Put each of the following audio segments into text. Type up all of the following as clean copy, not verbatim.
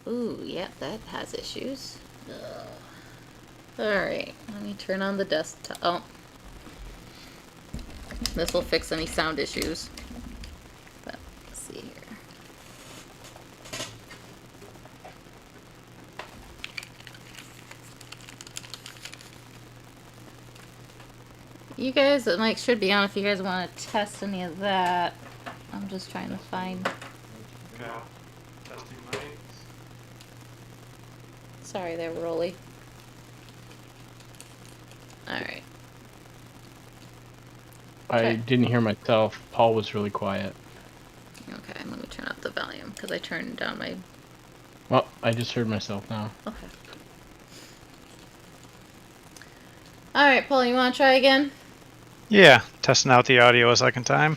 Ooh, yep, that has issues. Alright, let me turn on the desktop. Oh. This will fix any sound issues. But, let's see here. You guys, the mic should be on if you guys want to test any of that. I'm just trying to find... Okay. Testing mics. Sorry there, Rolly. Alright. I didn't hear myself. Paul was really quiet. Okay, let me turn up the volume, because I turned down my... Well, I just heard myself now. Okay. Alright, Paul, you want to try again? Yeah, testing out the audio a second time.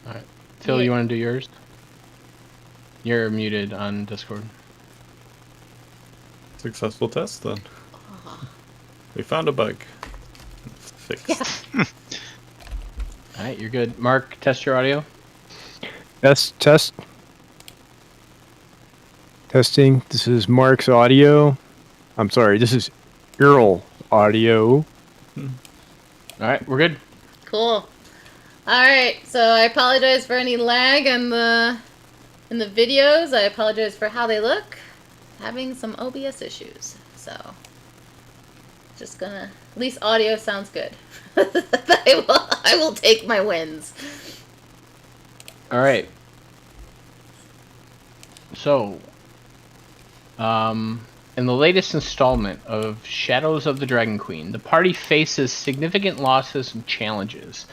Alright. Phil, Yeah. you want to do yours? You're muted on Discord. Successful test then. We found a bug. It's fixed. Yeah. Alright, you're good. Mark, test your audio. Test. Testing. This is Mark's audio. I'm sorry, this is Earl audio. Alright, we're good. Cool. Alright, so I apologize for any lag in the videos. I apologize for how they look. Having some OBS issues, so just gonna... At least audio sounds good. I will take my wins. Alright. So, in the latest installment of Shadows of the Dragon Queen, the party faces significant losses and challenges.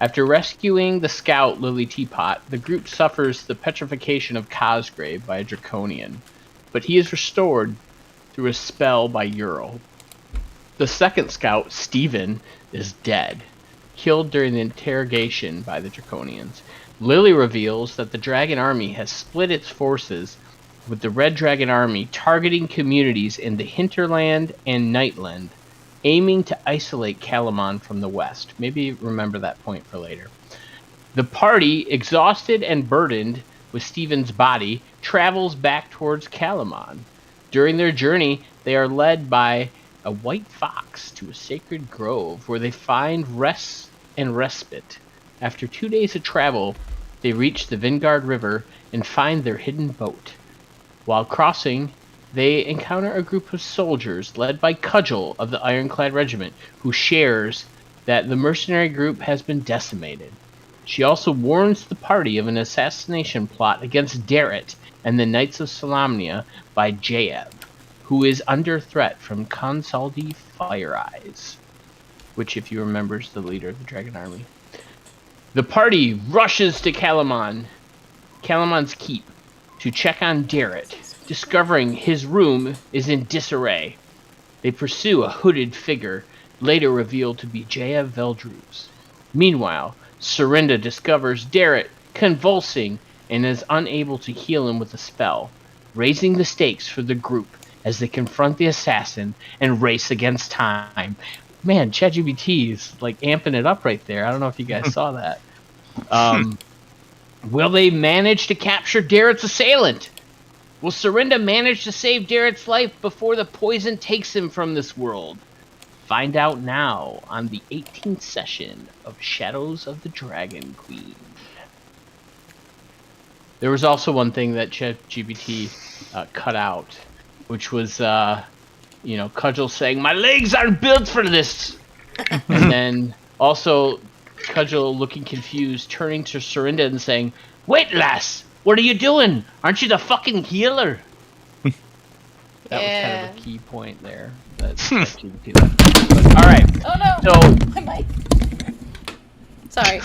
After rescuing the scout Lily Teapot, the group suffers the petrification of Cosgrave by a draconian, but he is restored through a spell by Ural. The second scout, Stephen, is dead, killed during the interrogation by the draconians. Lily reveals that the dragon army has split its forces, with the Red Dragon Army targeting communities in the Hinterland and Nightland, aiming to isolate Calamon from the west. Maybe remember that point for later. The party, exhausted and burdened with Stephen's body, travels back towards Calamon. During their journey, they are led by a white fox to a sacred grove where they find rest and respite. After 2 days of travel, they reach the Vingard River and find their hidden boat. While crossing, they encounter a group of soldiers led by Cudgel of the Ironclad Regiment, who shares that the mercenary group has been decimated. She also warns the party of an assassination plot against Darrett and the Knights of Solamnia by Jaeb, who is under threat from Consaldi Fire Eyes, which, if you remember, is the leader of the Dragon Army. The party rushes to Calamon's keep, to check on Darrett, discovering his room is in disarray. They pursue a hooded figure, later revealed to be Jaeb Veldruz. Meanwhile, Serinda discovers Darrett convulsing and is unable to heal him with a spell, raising the stakes for the group as they confront the assassin and race against time. Man, ChatGPT is like amping it up right there. I don't know if you guys saw that. Will they manage to capture Darrett's assailant? Will Serinda manage to save Darrett's life before the poison takes him from this world? Find out now on the 18th session of Shadows of the Dragon Queen. There was also one thing that ChatGPT cut out, which was, Cudgel saying, "My legs aren't built for this!" And then also Cudgel looking confused, turning to Serinda and saying, "Wait, lass! What are you doing? Aren't you the fucking healer?" That was kind of a key point there. All right. Oh no! So, My mic. Sorry.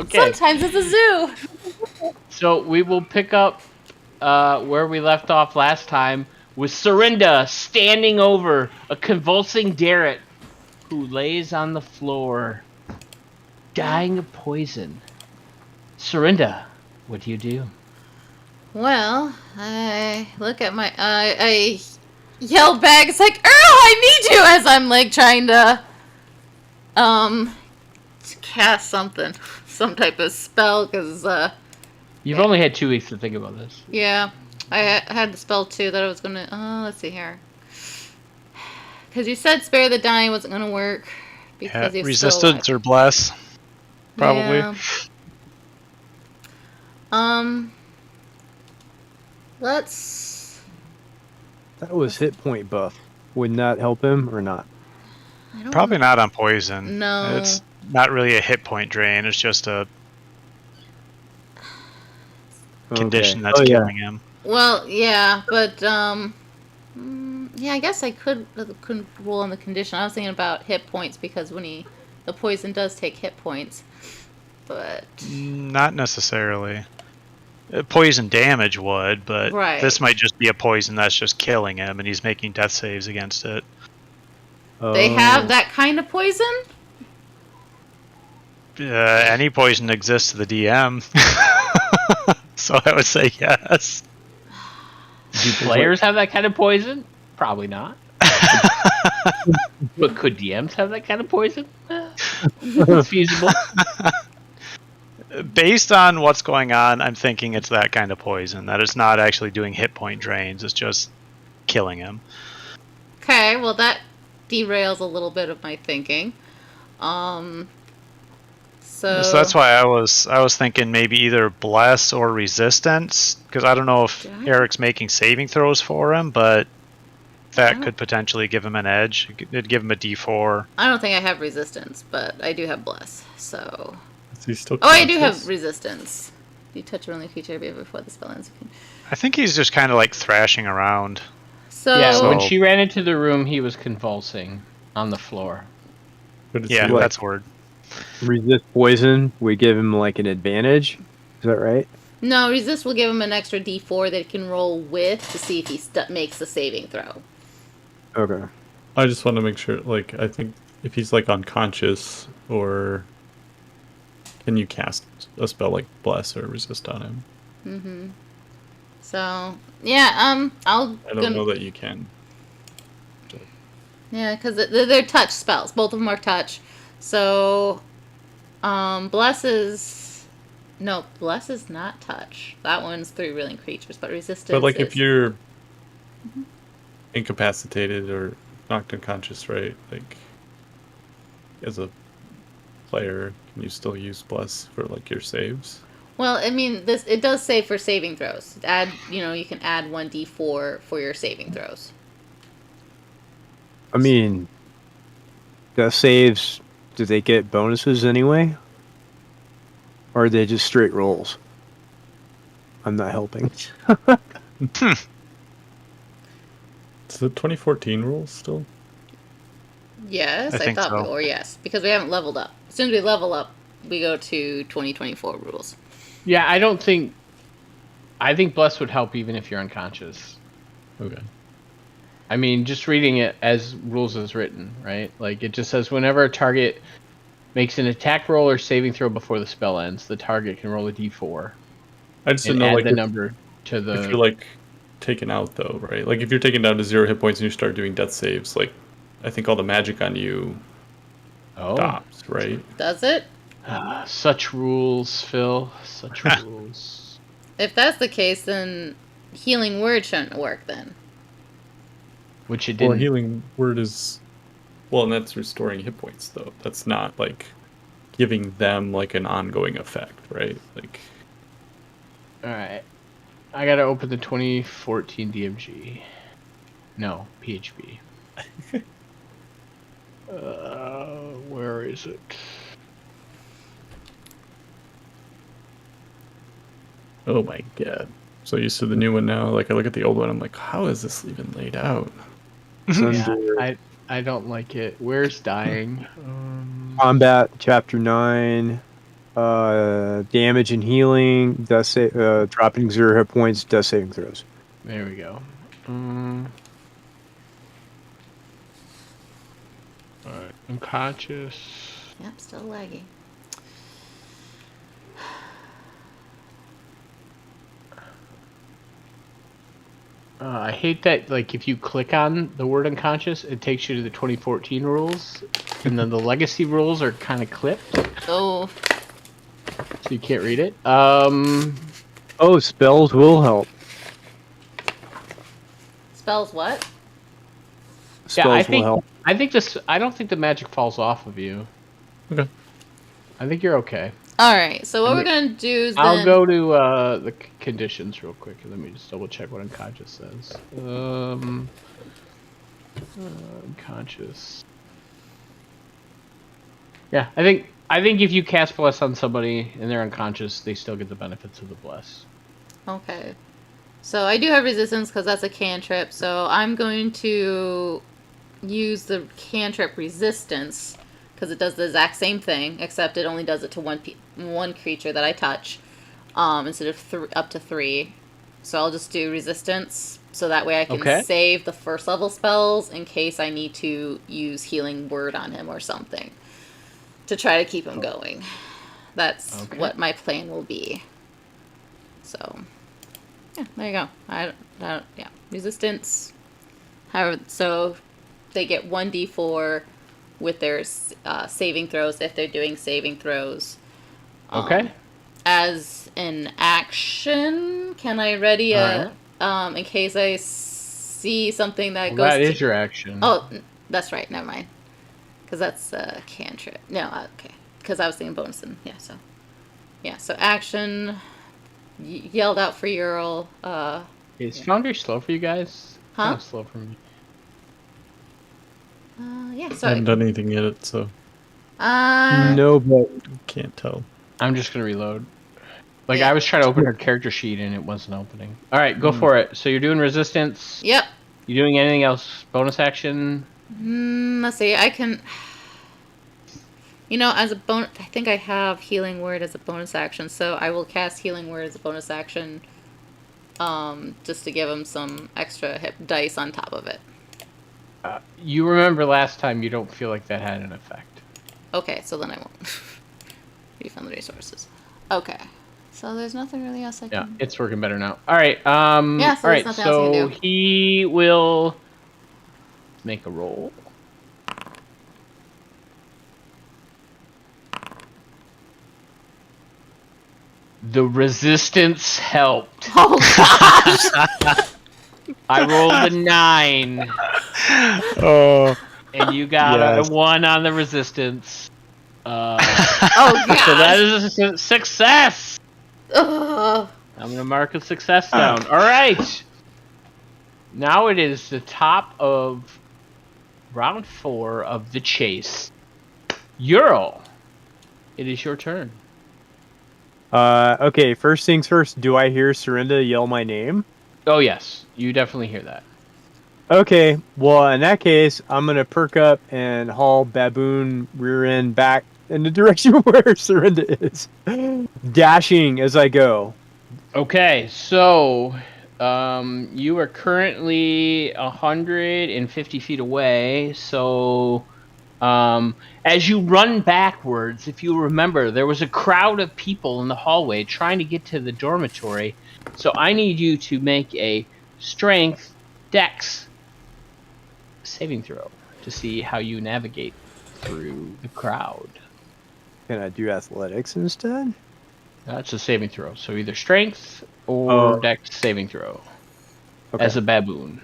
okay. Sometimes it's a zoo. So we will pick up where we left off last time with Serinda standing over a convulsing Darrett who lays on the floor, dying of poison. Serinda, what do you do? Well, I look at my... I yell back. It's like, Earl, I need you! As I'm, like, trying to, cast something, some type of spell, because You've only had 2 weeks to think about this. yeah, I had the spell too that I was gonna. Let's see here, because you said spare the dying wasn't gonna work because he's resistance still or bless, probably. Yeah. Let's. That was hit point buff. Wouldn't that help him or not? I don't Probably not on poison. No. It's not really a hit point drain. It's just a condition that's killing him. Well, yeah, but yeah, I guess I couldn't roll on the condition. I was thinking about hit points because when the poison does take hit points, but Not necessarily. Poison damage would, but Right. this might just be a poison that's just killing him, and he's making death saves against it. they have that kind of poison. Any poison exists to the DM, so I would say yes. Do players have that kind of poison? Probably not. But could DMs have that kind of poison? It's feasible. Based on what's going on, I'm thinking it's that kind of poison. That it's not actually doing hit point drains. It's just killing him. Okay, well that derails a little bit of my thinking. So that's why I was thinking maybe either bless or resistance, because I don't know if Did I? Eric's making saving throws for him, but that Oh. could potentially give him an edge. It'd give him a D4. I don't think I have resistance, but I do have bless. So Is he still I do conscious? have resistance. You touch a friendly creature before the spell ends. I think he's just kind of like thrashing around. So Yeah, So- when she ran into the room, he was convulsing on the floor. But is Yeah, he, like, that's word. Resist poison. We give him like an advantage. Is that right? no, resist will give him an extra D4 that he can roll with to see if he makes a saving throw. Okay. I just want to make sure. Like, I think if he's like unconscious, or can you cast a spell like bless or resist on him? Mm-hmm. So yeah, I'll. I don't know that you can. Yeah, because they're touch spells. Both of them are touch. So, bless is not touch. That one's through willing creatures, but resistance. But like, is... if you're incapacitated or knocked unconscious, right? Like, as a player, can you still use bless for like your saves? Well, I mean, it does say for saving throws. You can add 1d4 for your saving throws. I mean, death saves, do they get bonuses anyway? Or are they just straight rolls? I'm not helping. Is the 2014 rules still? Yes, I I think thought so. or yes, because we haven't leveled up. As soon as we level up, we go to 2024 rules. Yeah, I think bless would help even if you're unconscious. Okay. I mean, just reading it as rules is written, right? Like, it just says whenever a target makes an attack roll or saving throw before the spell ends, the target can roll a d4 I just and didn't know, add like, the if, number to the... if you're like taken out though, right? Like, if you're taken down to 0 hit points and you start doing death saves, like, I think all the magic on you stops, right? Does it? Such rules, Phil. Such rules. If that's the case, then healing word shouldn't work then. Which it Or didn't. healing word is, well, and that's restoring hit points though. That's not like giving them like an ongoing effect, right? Like, Alright. I gotta open the 2014 DMG. No, PHP. Where is it? oh my god. So used to the new one now. Like, I look at the old one, I'm like, how is this even laid out? It's Yeah, under I don't like it. Where's dying? combat, chapter 9, damage and healing, dropping 0 hit points, death saving throws. There we go. Alright, unconscious. Yep, still lagging. I hate that, like, if you click on the word unconscious, it takes you to the 2014 rules. and then the legacy rules are kind of clipped, Oh, so you can't read it. Oh, spells will help. spells what? Yeah, I Spells will think help. I think this. I don't think the magic falls off of you. Okay. I think you're okay. All right. So what we're gonna do is I'll then. go to the conditions real quick. Let me just double check what unconscious says. Unconscious. Yeah, I think if you cast bless on somebody and they're unconscious, they still get the benefits of the bless. Okay. So I do have resistance because that's a cantrip. So I'm going to use the cantrip resistance because it does the exact same thing, except it only does it to one creature that I touch, instead of up to 3. So I'll just do resistance, so that way I can Okay. save the first level spells in case I need to use healing word on him or something to try to keep him going. That's Okay. what my plan will be. So, yeah, there you go. Yeah, resistance. However, so they get 1d4 with their saving throws if they're doing saving throws. Okay. As an action, can I ready a in case I see something that Well, goes? that is your action. Oh, that's right. Never mind. Because that's a cantrip. No, okay. Because I was thinking bonus and yeah. So yeah. So action. Yelled out for Ural. Is Foundry slow for you guys? Huh? Kind of slow for me. Yeah. I Sorry. haven't done anything yet, so No, but can't tell. I'm just gonna reload. Like Yeah. I was trying to open her character sheet and it wasn't opening. All right, go for it. So you're doing resistance. Yep. You doing anything else? Bonus action? Let's see. I can. You know, as a bonus, I think I have Healing Word as a bonus action, so I will cast Healing Word as a bonus action, just to give him some extra hit dice on top of it. You remember last time you don't feel like that had an effect. Okay, so then I won't. Refund the resources. Okay, so there's nothing really else I Yeah, can. it's working better now. All right. Yeah, so all there's right. nothing else I can So do. he will make a roll. The resistance helped. Oh gosh! I rolled a 9, Oh, and you got Yes. a 1 on the resistance. Oh So that gosh! is a success. Ugh. I'm gonna mark a success down. All right. Now it is the top of round 4 of the chase. Ural, it is your turn. okay. First things first. Do I hear Serinda yell my name? Oh yes, you definitely hear that. Okay. Well, in that case, I'm gonna perk up and haul Baboon rear end back in the direction where Serinda is, dashing as I go. Okay, so you are currently 150 feet away. So as you run backwards, if you remember, there was a crowd of people in the hallway trying to get to the dormitory. So I need you to make a strength dex saving throw to see how you navigate through the crowd. Can I do athletics instead? That's a saving throw. So either strength or dex saving throw. Okay. As a baboon.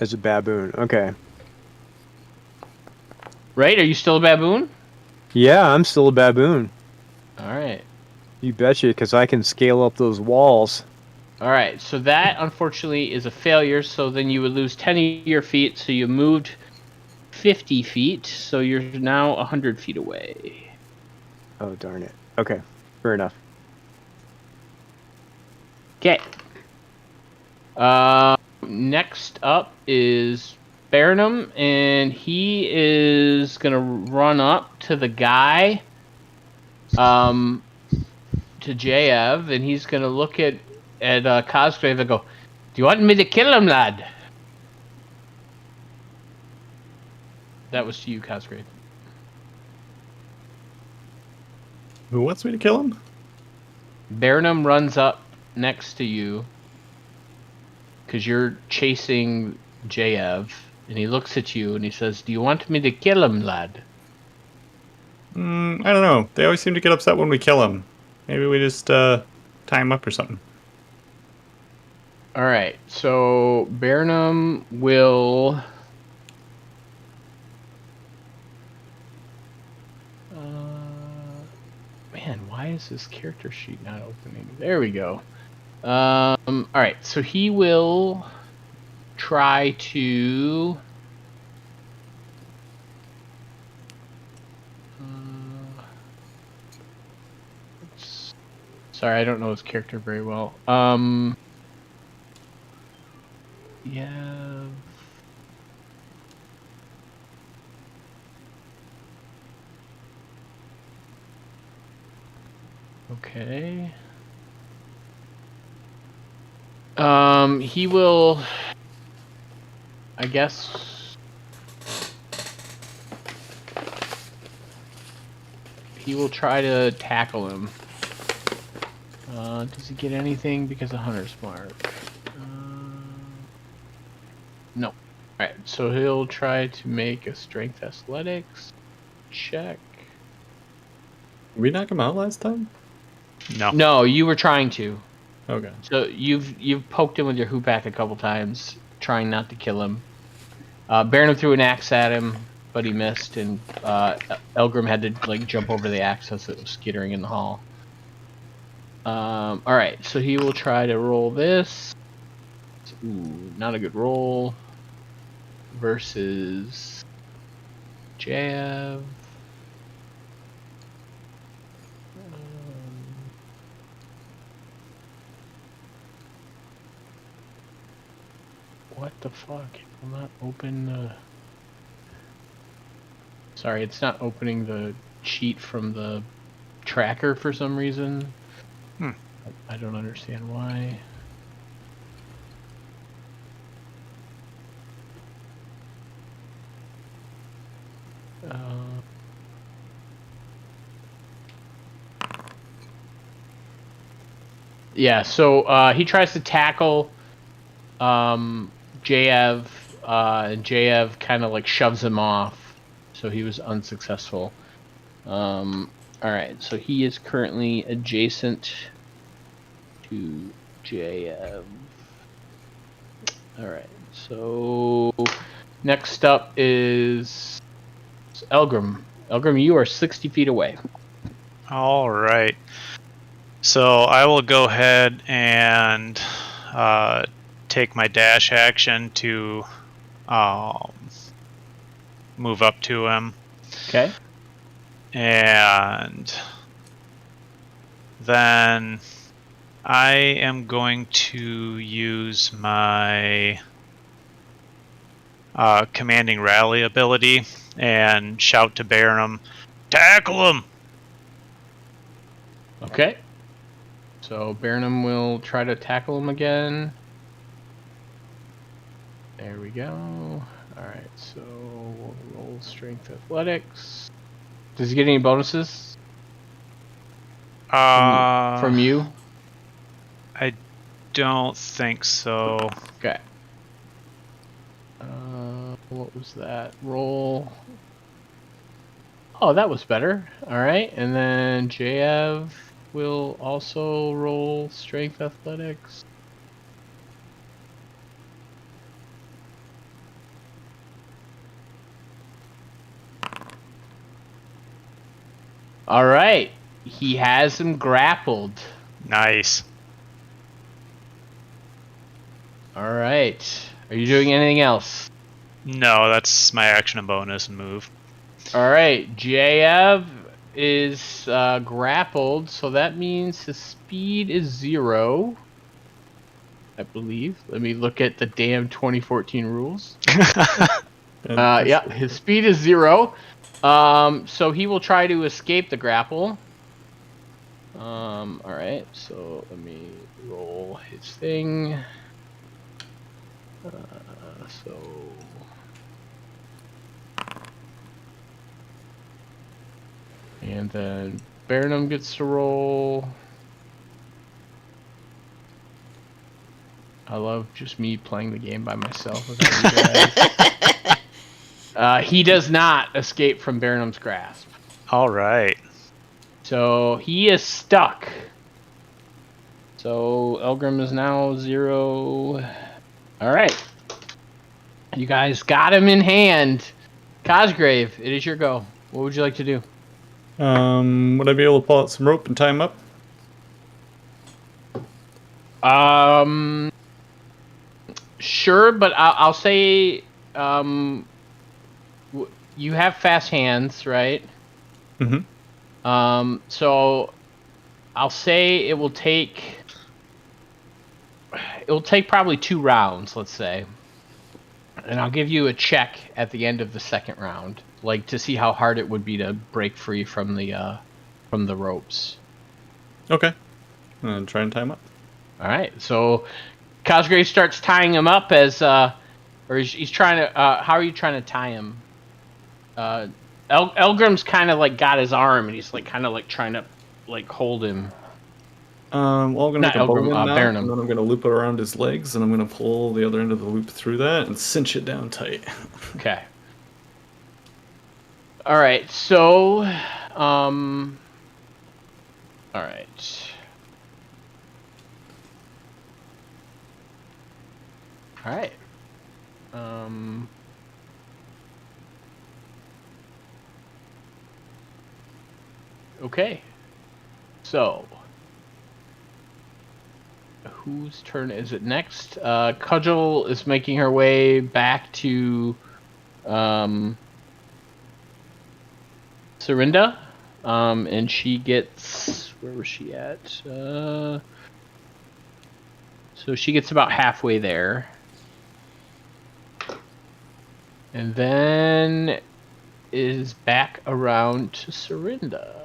As a baboon. Okay. Right? Are you still a baboon? Yeah, I'm still a baboon. Alright. You betcha, because I can scale up those walls. Alright, so that unfortunately is a failure, so then you would lose 10 of your feet, so you moved 50 feet, so you're now 100 feet away. Oh, darn it. Okay, fair enough. Okay. Next up is Baronum, and he is going to run up to the guy, to JF, and he's going to look at Cosgrave and go, "Do you want me to kill him, lad?" That was to you, Cosgrave. who wants me to kill him? Baronum runs up next to you because you're chasing Jayev, and he looks at you and he says, "Do you want me to kill him, lad?" I don't know. They always seem to get upset when we kill them. Maybe we just tie them up or something. All right, so Burnham will. Man, why is this character sheet not opening? There we go. All right, so he will try to. Sorry, I don't know his character very well. Yeah. Okay. He will, I guess, he will try to tackle him. Does he get anything because of Hunter's Mark? No. Alright, so he'll try to make a strength athletics check. Did we knock him out last time? No. No, you were trying to. Okay. So you've poked him with your hoopak a couple times, trying not to kill him. Baron threw an axe at him, but he missed, and Elgrim had to like jump over the axe as it was skittering in the hall. All right, so he will try to roll this. Ooh, not a good roll. Versus Jav. What the fuck? It will not open the... Sorry, it's not opening the cheat from the tracker for some reason. I don't understand why. Yeah, so he tries to tackle JF, and JF kind of like shoves him off, so he was unsuccessful. Alright, so he is currently adjacent to JF. Alright, so next up is Elgrim. Elgrim, you are 60 feet away. All right. So I will go ahead and take my dash action to move up to him. Okay. And then I am going to use my commanding rally ability and shout to Barum, "Tackle him!" Okay. So Burnham will try to tackle him again. There we go. Alright, so we'll roll strength athletics. Does he get any bonuses? From you? I don't think so. Okay. What was that? Roll. Oh, that was better. Alright, and then JF will also roll strength athletics. Alright, he has him grappled. Nice. Alright, are you doing anything else? No, that's my action and bonus and move. Alright, JF is grappled, so that means his speed is 0. I believe. Let me look at the damn 2014 rules. Yeah, his speed is 0. So he will try to escape the grapple. Alright, so let me roll his thing. So... And then Burnham gets to roll. I love just me playing the game by myself without you guys. He does not escape from Baronum's grasp. All right. So he is stuck. So Elgrim is now 0. All right. You guys got him in hand. Cosgrave, it is your go. What would you like to do? Would I be able to pull out some rope and tie him up? Sure, but I'll say, you have fast hands, right? Mm-hmm. So I'll say it will take probably 2 rounds, let's say. And I'll give you a check at the end of the second round, like to see how hard it would be to break free from the ropes. Okay. And try and tie him up. All right. So Cosgrave starts tying him up as or he's trying to how are you trying to tie him? Elgrim's kind of like got his arm and he's like kind of like trying to like hold him. Well, I'm gonna Not make a Elgrim, bowline knot, Baronum. and then I'm gonna loop it around his legs, and I'm gonna pull the other end of the loop through that and cinch it down tight. Okay. All right. So, all right. All right. Okay. So, whose turn is it next? Cudgel is making her way back to Serinda. And she gets, where was she at? So she gets about halfway there. And then is back around to Serinda.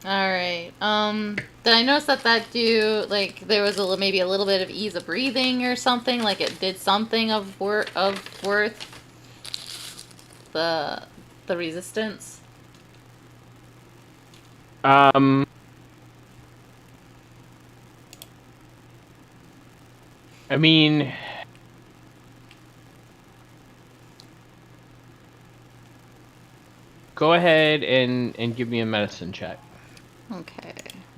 Alright, did I notice that do, like, there was maybe a little bit of ease of breathing or something? Like, it did something of worth? The resistance? I mean, go ahead and give me a medicine check. Okay,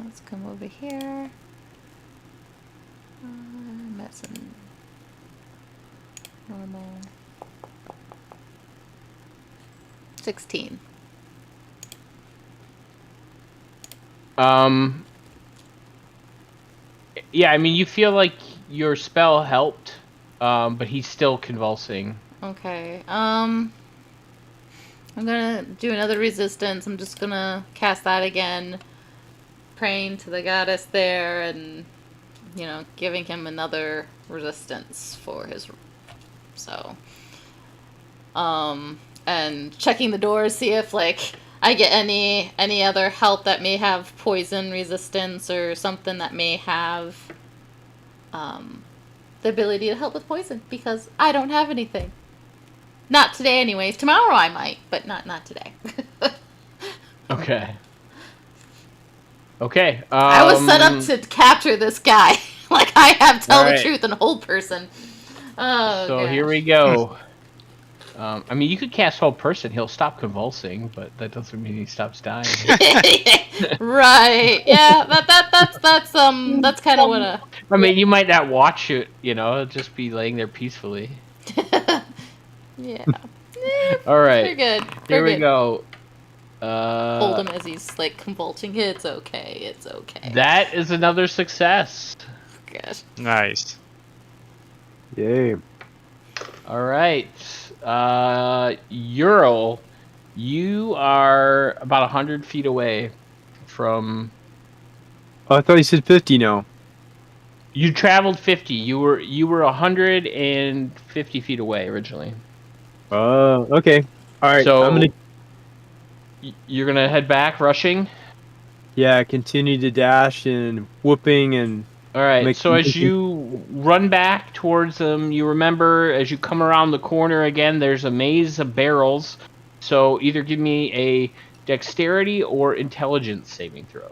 let's come over here. Medicine. Normal. 16. Yeah, I mean, you feel like your spell helped, but he's still convulsing. Okay, I'm gonna do another resistance. I'm just gonna cast that again, praying to the goddess there and, you know, giving him another resistance for his, so, and checking the doors, see if, like, I get any other help that may have poison resistance or something that may have, the ability to help with poison, because I don't have anything. Not today anyways. Tomorrow I might, but not today. Okay. Okay. I was set up to capture this guy. Like, I have tell the Alright. truth and hold person. Oh, So gosh. here we go. I mean, you could cast Hold Person. He'll stop convulsing, but that doesn't mean he stops dying. Right. Yeah, that's kind of what I mean, you might not watch it, you know, it'll just be laying there peacefully. yeah. All right. We're good. Here We're we good. go. Hold him as he's, like, convulsing. It's okay. It's okay. That is another success. Gosh. Nice. Yay. All right. Ural, you are about 100 feet away from... Oh, I thought you said 50 now. You traveled 50. You were 150 feet away originally. Oh, okay. All right. So I'm gonna you're gonna head back, rushing. continue to dash and whooping and All right. Make- So as you run back towards them, you remember as you come around the corner again, there's a maze of barrels. So either give me a dexterity or intelligence saving throw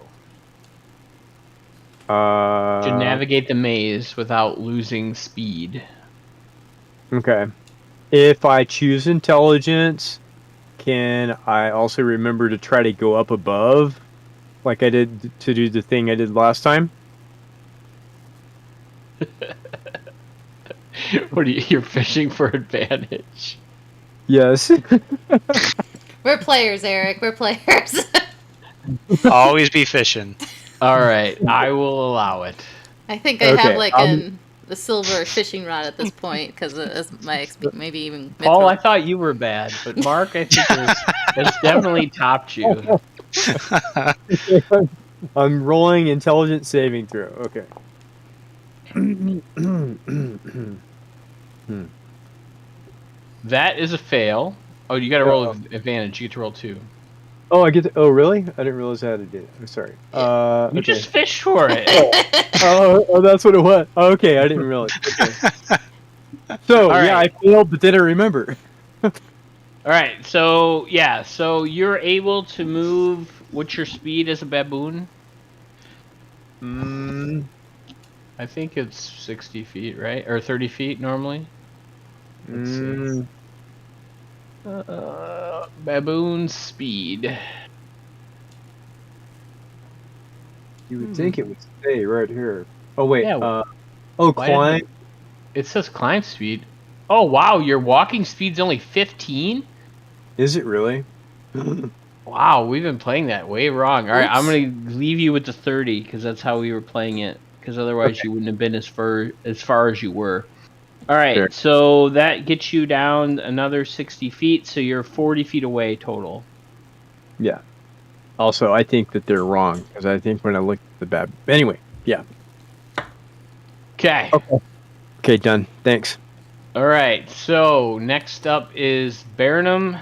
to navigate the maze without losing speed. Okay. If I choose intelligence, can I also remember to try to go up above, like I did to do the thing I did last time? What are you? You're fishing for advantage. Yes. We're players, Eric. We're players. Always be fishing. All right, I will allow it. I think I have Okay, like the silver fishing rod at this point because my maybe even Paul, I mithril. thought you were bad, but Mark, I think has definitely topped you. I'm rolling intelligence saving throw. Okay. That is a fail. Oh, you got to roll advantage. You get to roll 2. Oh, I get to. Oh, really? I didn't realize I had to do it. I'm sorry. You Okay. just fished for it. Oh, that's what it was. Okay, I didn't realize. Okay. So All yeah, I right. failed, but then I remember. All right, so yeah, so you're able to move. What's your speed as a baboon? Mm, I think it's 60 feet, right? Or 30 feet normally? Let's see. Baboon speed. You would think it would stay right here. Oh wait. Yeah, Oh, why did climb. It says climb speed. Oh, wow, your walking speed's only 15? Is it really? Wow, we've been playing that way wrong. All right, I'm Oops. going to leave you with the 30 because that's how we were playing it. Because otherwise you wouldn't have been as far as you were. All right, Sure. so that gets you down another 60 feet, so you're 40 feet away total. Yeah. Also, I think that they're wrong because I think when I look at the bad. Anyway, yeah. Okay. Okay, done. Thanks. All right, so next up is Burnham.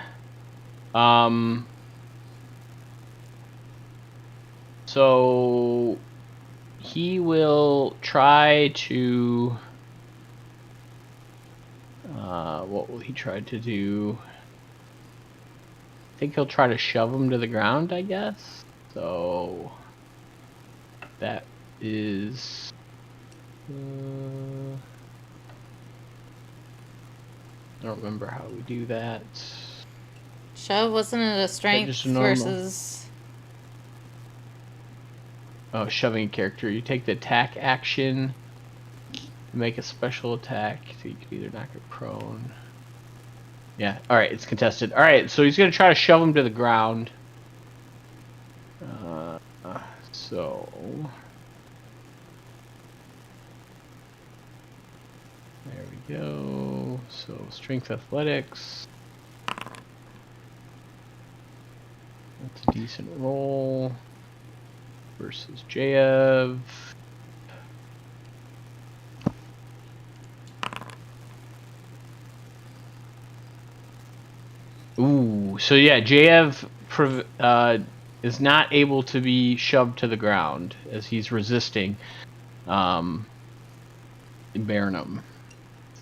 So he will try to. What will he try to do? I think he'll try to shove him to the ground, I guess. So that is. I don't remember how we do that. Shove, wasn't it a strength just a normal? versus? Oh, shoving a character. You take the attack action, make a special attack, so you can either knock it prone. Yeah, alright, it's contested. Alright, so he's going to try to shove him to the ground. So... There we go. So, strength athletics. That's a decent roll. Versus Jayev. Ooh, so yeah, Jayev is not able to be shoved to the ground as he's resisting Burnham.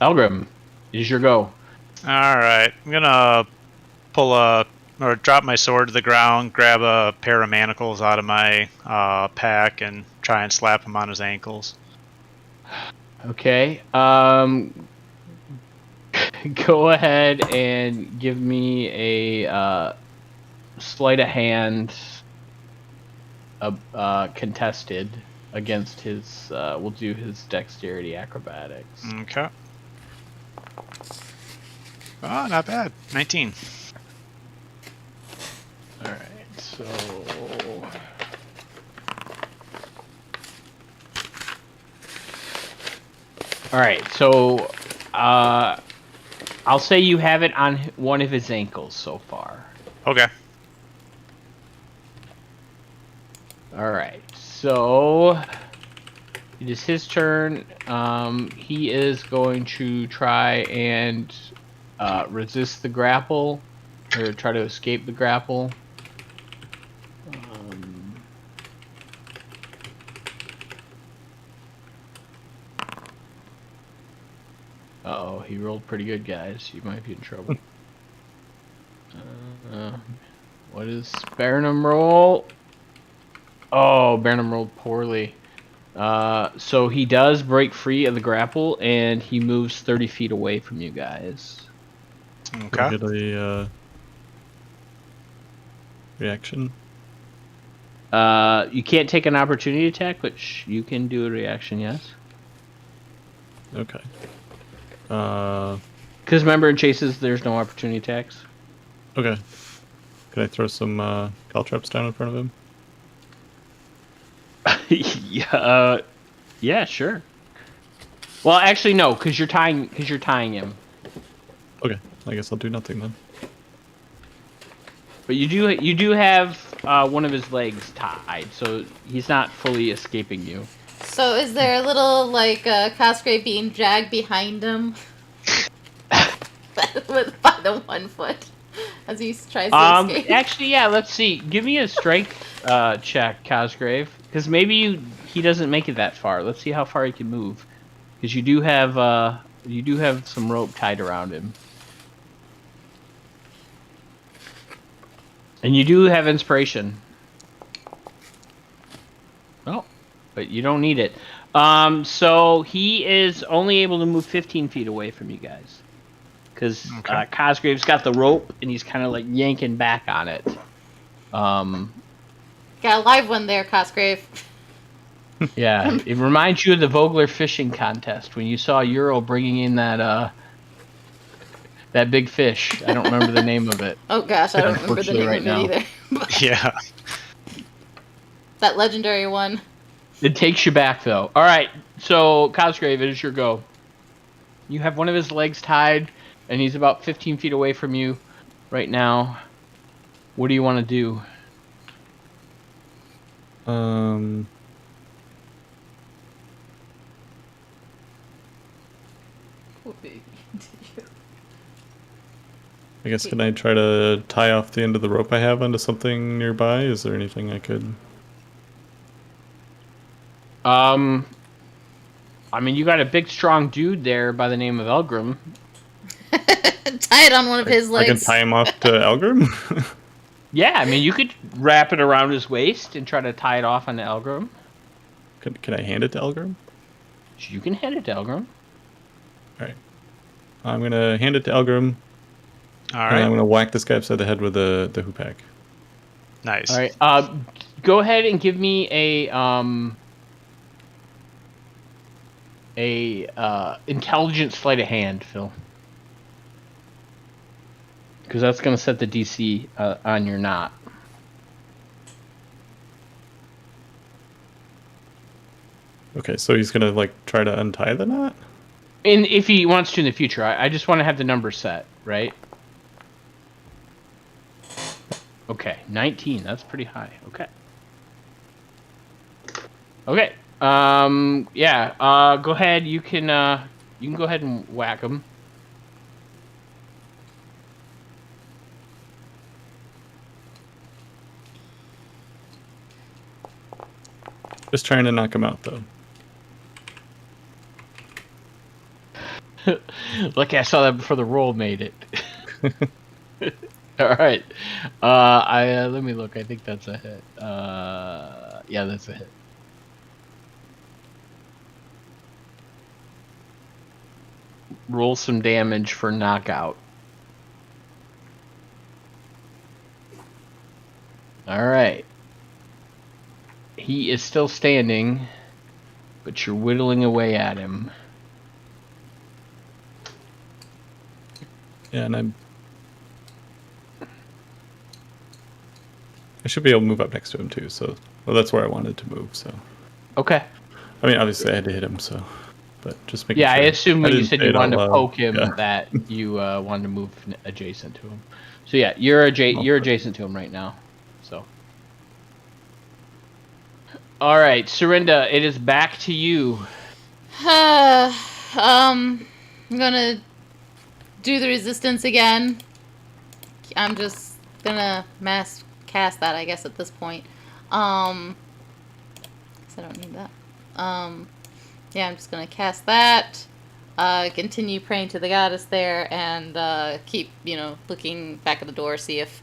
Elgrim, it is your go. Alright, I'm gonna drop my sword to the ground, grab a pair of manacles out of my pack, and try and slap him on his ankles. Okay, go ahead and give me a sleight of hand contested against his, we'll do his dexterity acrobatics. Okay. Oh, not bad. 19. Alright, so... Alright, so... I'll say you have it on one of his ankles so far. Okay. Alright, so... It is his turn. He is going to try and resist the grapple, or try to escape the grapple. Uh-oh, he rolled pretty good, guys. You might be in trouble. What is Burnham roll? Oh, Burnham rolled poorly. So he does break free of the grapple, and he moves 30 feet away from you guys. Do I Okay. get a reaction? You can't take an opportunity attack, but you can do a reaction, yes. Okay. Because remember, in chases, there's no opportunity attacks. Okay. Can I throw some caltrops down in front of him? Yeah, sure. Well, actually, no, because you're tying him. Okay. I guess I'll do nothing then. But you do have one of his legs tied, so he's not fully escaping you. So is there a little, like, Cosgrave being dragged behind him? By the 1 foot. As he tries to escape. Actually, yeah. Let's see. Give me a strength check, Cosgrave, because maybe he doesn't make it that far. Let's see how far he can move, because you do have some rope tied around him, and you do have inspiration. Oh, but you don't need it. So he is only able to move 15 feet away from you guys. Because Okay. Cosgrave's got the rope, and he's kind of like yanking back on it. Got a live one there, Cosgrave. Yeah, it reminds you of the Vogler fishing contest when you saw Euro bringing in that big fish. I don't remember the name of it. Oh gosh, I don't remember the Unfortunately, name right of now. it either. Yeah. That legendary one. It takes you back, though. All right, so Cosgrave, it is your go. You have one of his legs tied, and he's about 15 feet away from you right now. What do you want to do? I guess can I try to tie off the end of the rope I have onto something nearby? Is there anything I could? I mean, you got a big, strong dude there by the name of Elgrim. Tie it on one of his I can legs. tie him off to Elgrim. Yeah, I mean, you could wrap it around his waist and try to tie it off onto Elgrim. Can I hand it to Elgrim? You can hand it to Elgrim. All right. I'm gonna hand it to Elgrim. All And I'm right. gonna whack this guy upside the head with the hoopak. Nice. All right. Go ahead and give me a intelligence sleight of hand, Phil. Because that's gonna set the DC on your knot. Okay, so he's gonna like try to untie the knot. And if he wants to in the future, I just want to have the number set, right? Okay, 19. That's pretty high. Okay. Okay. Yeah. Go ahead. You can go ahead and whack him. Just trying to knock him out though. Lucky I saw that before the roll made it. All right. Let me look. I think that's a hit. Yeah, that's a hit. Roll some damage for knockout. All right. He is still standing, but you're whittling away at him. Yeah, and I should be able to move up next to him too. So, well, that's where I wanted to move. So, Okay. I mean, obviously I had to hit him. So, but just making Yeah, sure. I assume when you didn't said say you it out wanted to loud. poke him Yeah. that you wanted to move adjacent to him. So yeah, you're adjacent to him right now. So. All right, Serinda, it is back to you. I'm gonna do the resistance again. I'm just gonna mass cast that, I guess, at this point. 'Cause I don't need that. Yeah, I'm just gonna cast that. Continue praying to the goddess there, and keep, looking back at the door, see if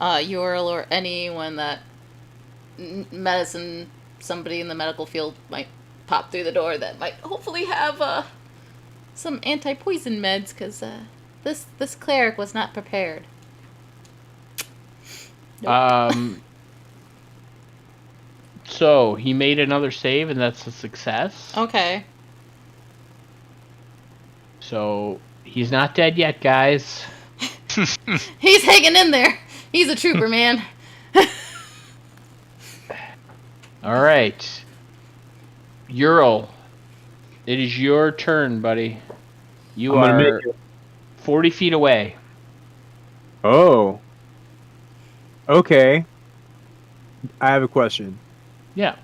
Ural or anyone that medicine, somebody in the medical field might pop through the door that might hopefully have some anti-poison meds, because This cleric was not prepared. So he made another save, and that's a success. Okay. So he's not dead yet, guys. He's hanging in there. He's a trooper, man. All right, Ural, it is your turn, buddy. You I'm gonna are make it. 40 feet away. Oh. Okay. I have a question. Yeah.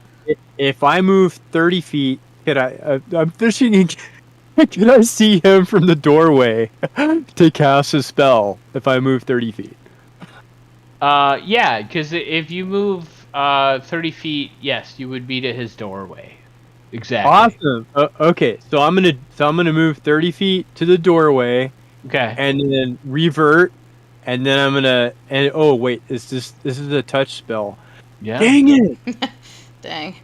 If I move 30 feet, could I'm fishing. Can I see him from the doorway to cast a spell if I move 30 feet? Yeah, because if you move 30 feet, yes, you would be to his doorway. Exactly. Awesome. Okay, so I'm gonna move 30 feet to the doorway, Okay. and then revert, and then oh wait, this is a touch spell. Yeah. Dang it! Dang.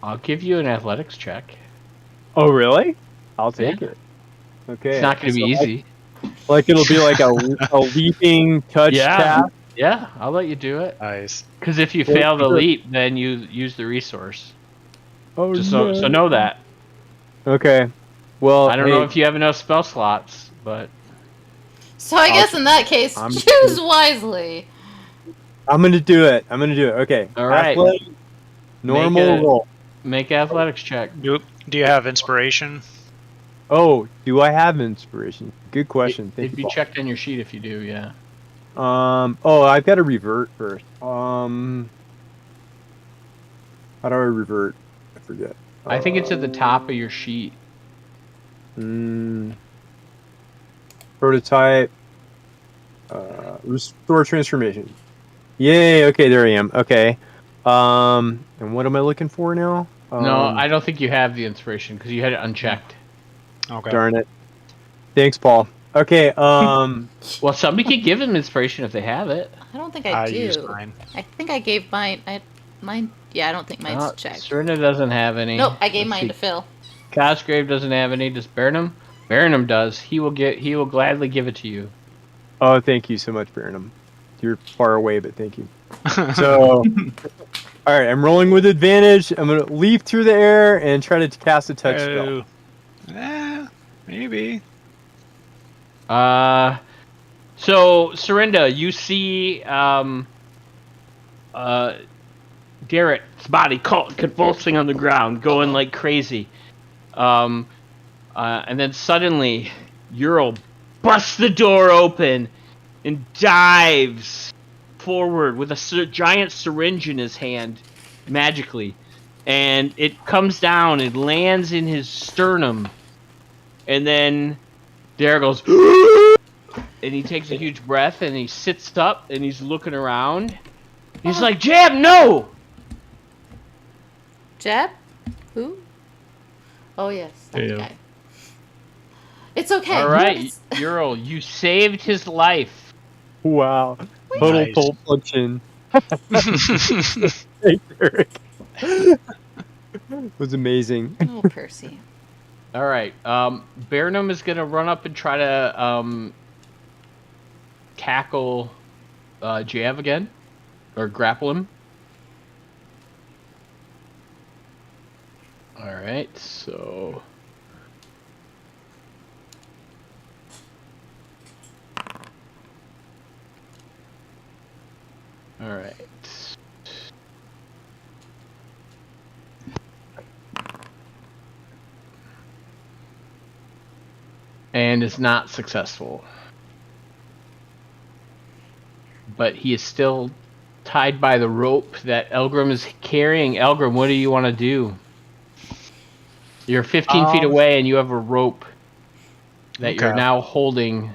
I'll give you an athletics check. Oh really? I'll take Yeah. it. Okay. It's not going to be So easy. Like it'll be like a leaping touch Yeah. tap. Yeah, I'll let you do it. Nice. Because if you Well, fail the sure. leap, then you use the resource. Oh Just no. so know that. Okay. Well, I don't know if you have enough spell slots, but So I guess in that case, I'm- choose wisely. I'm gonna do it. Okay. All right. Athletic, normal Make a- roll. make athletics check. Do you have inspiration? Oh, do I have inspiration? Good question. Thank It'd you. be checked on your sheet if you do, yeah. Paul. Oh, I've got to revert first. How do I revert? I forget. I think it's at the top of your sheet. Prototype. Restore transformation. Yay! Okay, there I am. Okay. And what am I looking for now? No, I don't think you have the inspiration because you had it unchecked. Okay. Darn it. Thanks, Paul. Okay. Well, somebody could give them inspiration if they have it. I don't think I do. used mine. I think I gave mine. Yeah, I don't think mine's checked. Serena doesn't have any. Nope, I gave Let's mine see. to Phil. Cosgrave doesn't have any. Does Burnham? Burnham does. He will gladly give it to you. Oh, thank you so much, Burnham. You're far away, but thank you. So, all right, I'm rolling with advantage. I'm gonna leap through the air and try to cast a touch spell. Maybe. So Serinda, you see Garrett's body convulsing on the ground, going like crazy. And then suddenly Ural busts the door open and dives forward with a giant syringe in his hand, magically. And it comes down and lands in his sternum. And then Derek goes, and he takes a huge breath and he sits up and he's looking around. He's like, Jab, no! Jeb? Who? Oh yes, that Yeah. guy. It's okay. All right, It's- Ural, you saved his life. Wow, total Nice. Pulp Fiction. Hey, Eric. Was amazing. Oh, Percy. All right, Burnham is gonna run up and try to tackle Jav again, or grapple him. All right, so. All right. And is not successful. But he is still tied by the rope that Elgrim is carrying. Elgrim, what do you want to do? You're 15 feet away and you have a rope that you're Okay. now holding.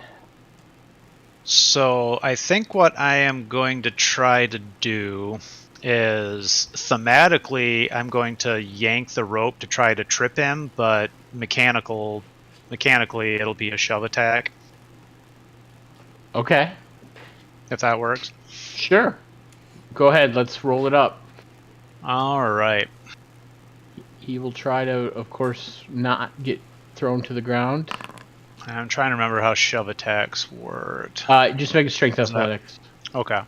So I think what I am going to try to do is thematically I'm going to yank the rope to try to trip him, but mechanically it'll be a shove attack, Okay. if that works. Sure. Go ahead, let's roll it up. All right. He will try to, of course, not get thrown to the ground. I'm trying to remember how shove attacks worked. Just make a strength Isn't that- athletics. Okay.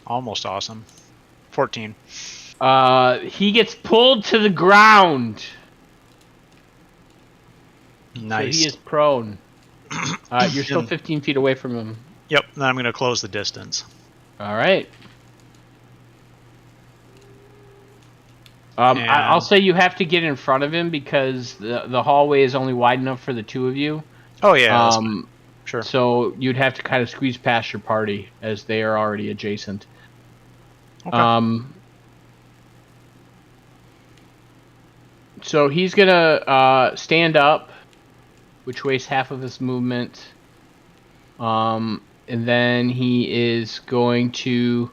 Almost awesome. 14. He gets pulled to the ground. Nice. So he is prone. You're still 15 feet away from him. Yep, then I'm going to close the distance. All right. And- I'll say you have to get in front of him because the hallway is only wide enough for the two of you. Oh, yeah. That's fine. Sure. So you'd have to kind of squeeze past your party as they are already adjacent. Okay. So he's gonna stand up, which wastes half of his movement. And then he is going to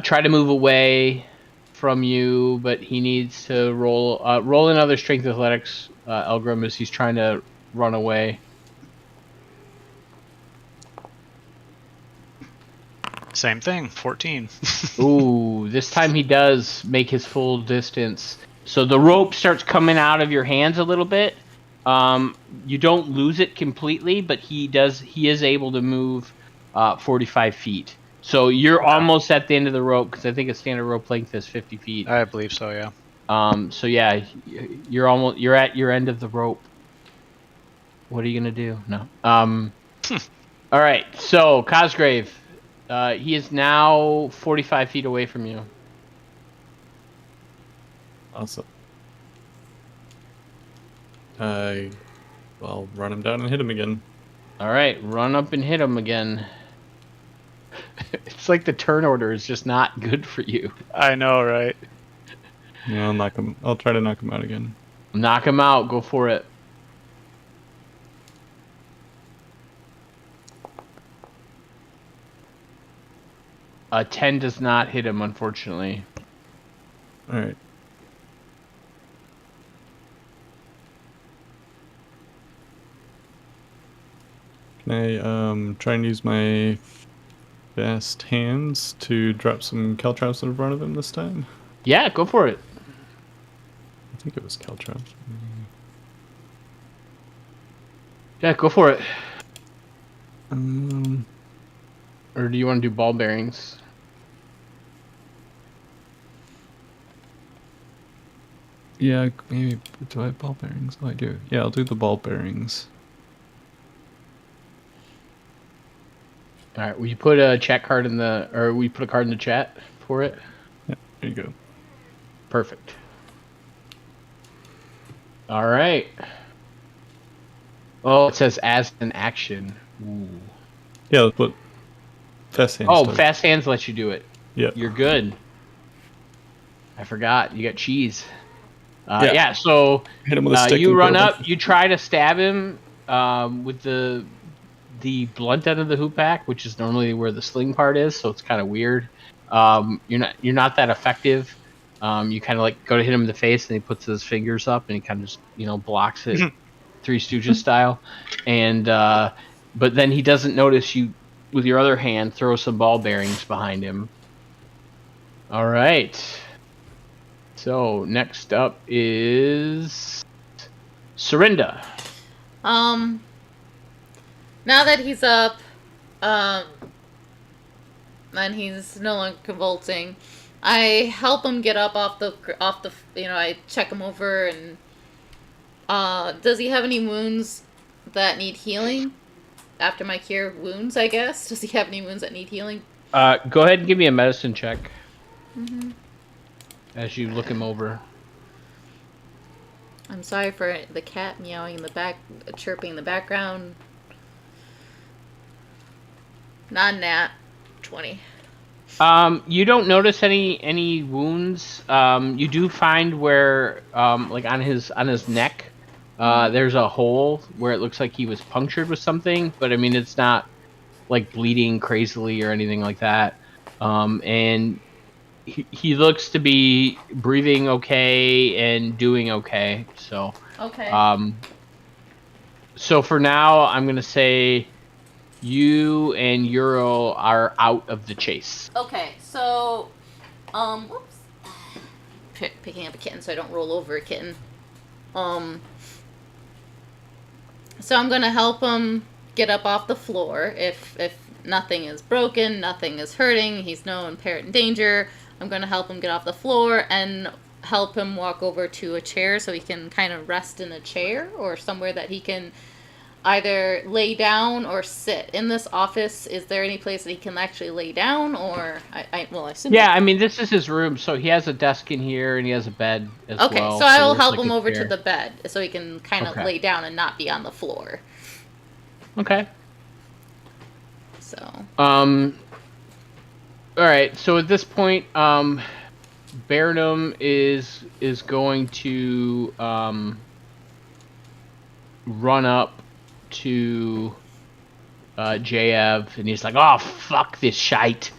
try to move away from you, but he needs to roll another strength athletics, Elgrim, as he's trying to run away. Same thing, 14. Ooh, this time he does make his full distance. So the rope starts coming out of your hands a little bit. You don't lose it completely, but he is able to move 45 feet. So you're almost at the end of the rope, because I think a standard rope length is 50 feet. I believe so, yeah. So yeah, you're at your end of the rope. What are you gonna do? No. All right. So Cosgrave, he is now 45 feet away from you. Awesome. I'll run him down and hit him again. All right, run up and hit him again. It's like the turn order is just not good for you. I know, right? Yeah, I'll knock him. I'll try to knock him out again. Knock him out. Go for it. A 10 does not hit him, unfortunately. All right. Can I try and use my fast hands to drop some caltrops in front of him this time? Yeah, go for it. I think it was caltrops. Yeah, go for it. Um, Or do you want to do ball bearings? yeah, maybe. Do I have ball bearings? Oh, I do. Yeah, I'll do the ball bearings. All right, will you put a chat card in the, or will you put a card in the chat for it? Yeah, there you go. Perfect. All right. Oh, it says as an action. Ooh. Yeah, let's put fast hands. Oh, does. fast hands lets you do it. Yeah. You're good. I forgot. You got cheese. Yeah. Yeah, so Hit him with a stick. you and run put a up, bunch you try to stab him with the blunt end of the hoop pack, which is normally where the sling part is, so it's kind of weird. You're not that effective. You kind of like go to hit him in the face, and he puts his fingers up, and he kind of just blocks it, Three Stooges style. And but then he doesn't notice you with your other hand throw some ball bearings behind him. All right. So next up is Serinda. Now that he's up, and he's no longer convulsing, I help him get up off the, I check him over and, does he have any wounds that need healing? After my cure wounds, I guess. Does he have any wounds that need healing? Go ahead and give me a medicine check. Mm-hmm. As you look him over. I'm sorry for the cat meowing in the back, chirping in the background. Non-nat. 20. You don't notice any wounds. You do find where, like on his neck, there's a hole where it looks like he was punctured with something, but I mean it's not like bleeding crazily or anything like that. And he looks to be breathing okay and doing okay. So Okay. So for now, I'm gonna say you and Euro are out of the chase. Okay, so, whoops. Picking up a kitten so I don't roll over a kitten. So I'm gonna help him get up off the floor. If nothing is broken, nothing is hurting, he's no apparent danger, I'm gonna help him get off the floor and help him walk over to a chair so he can kind of rest in a chair or somewhere that he can either lay down or sit. In this office, is there any place that he can actually lay down, or I assume. Yeah, I mean, this is his room, so he has a desk in here and he has a bed as well. Okay, so I will there's help like him a over chair. to the bed so he can kind of Okay. lay down and not be on the floor. Okay. So. All right. So at this point, Baronum is going to run up to JF, and he's like, "Oh, fuck this shite,"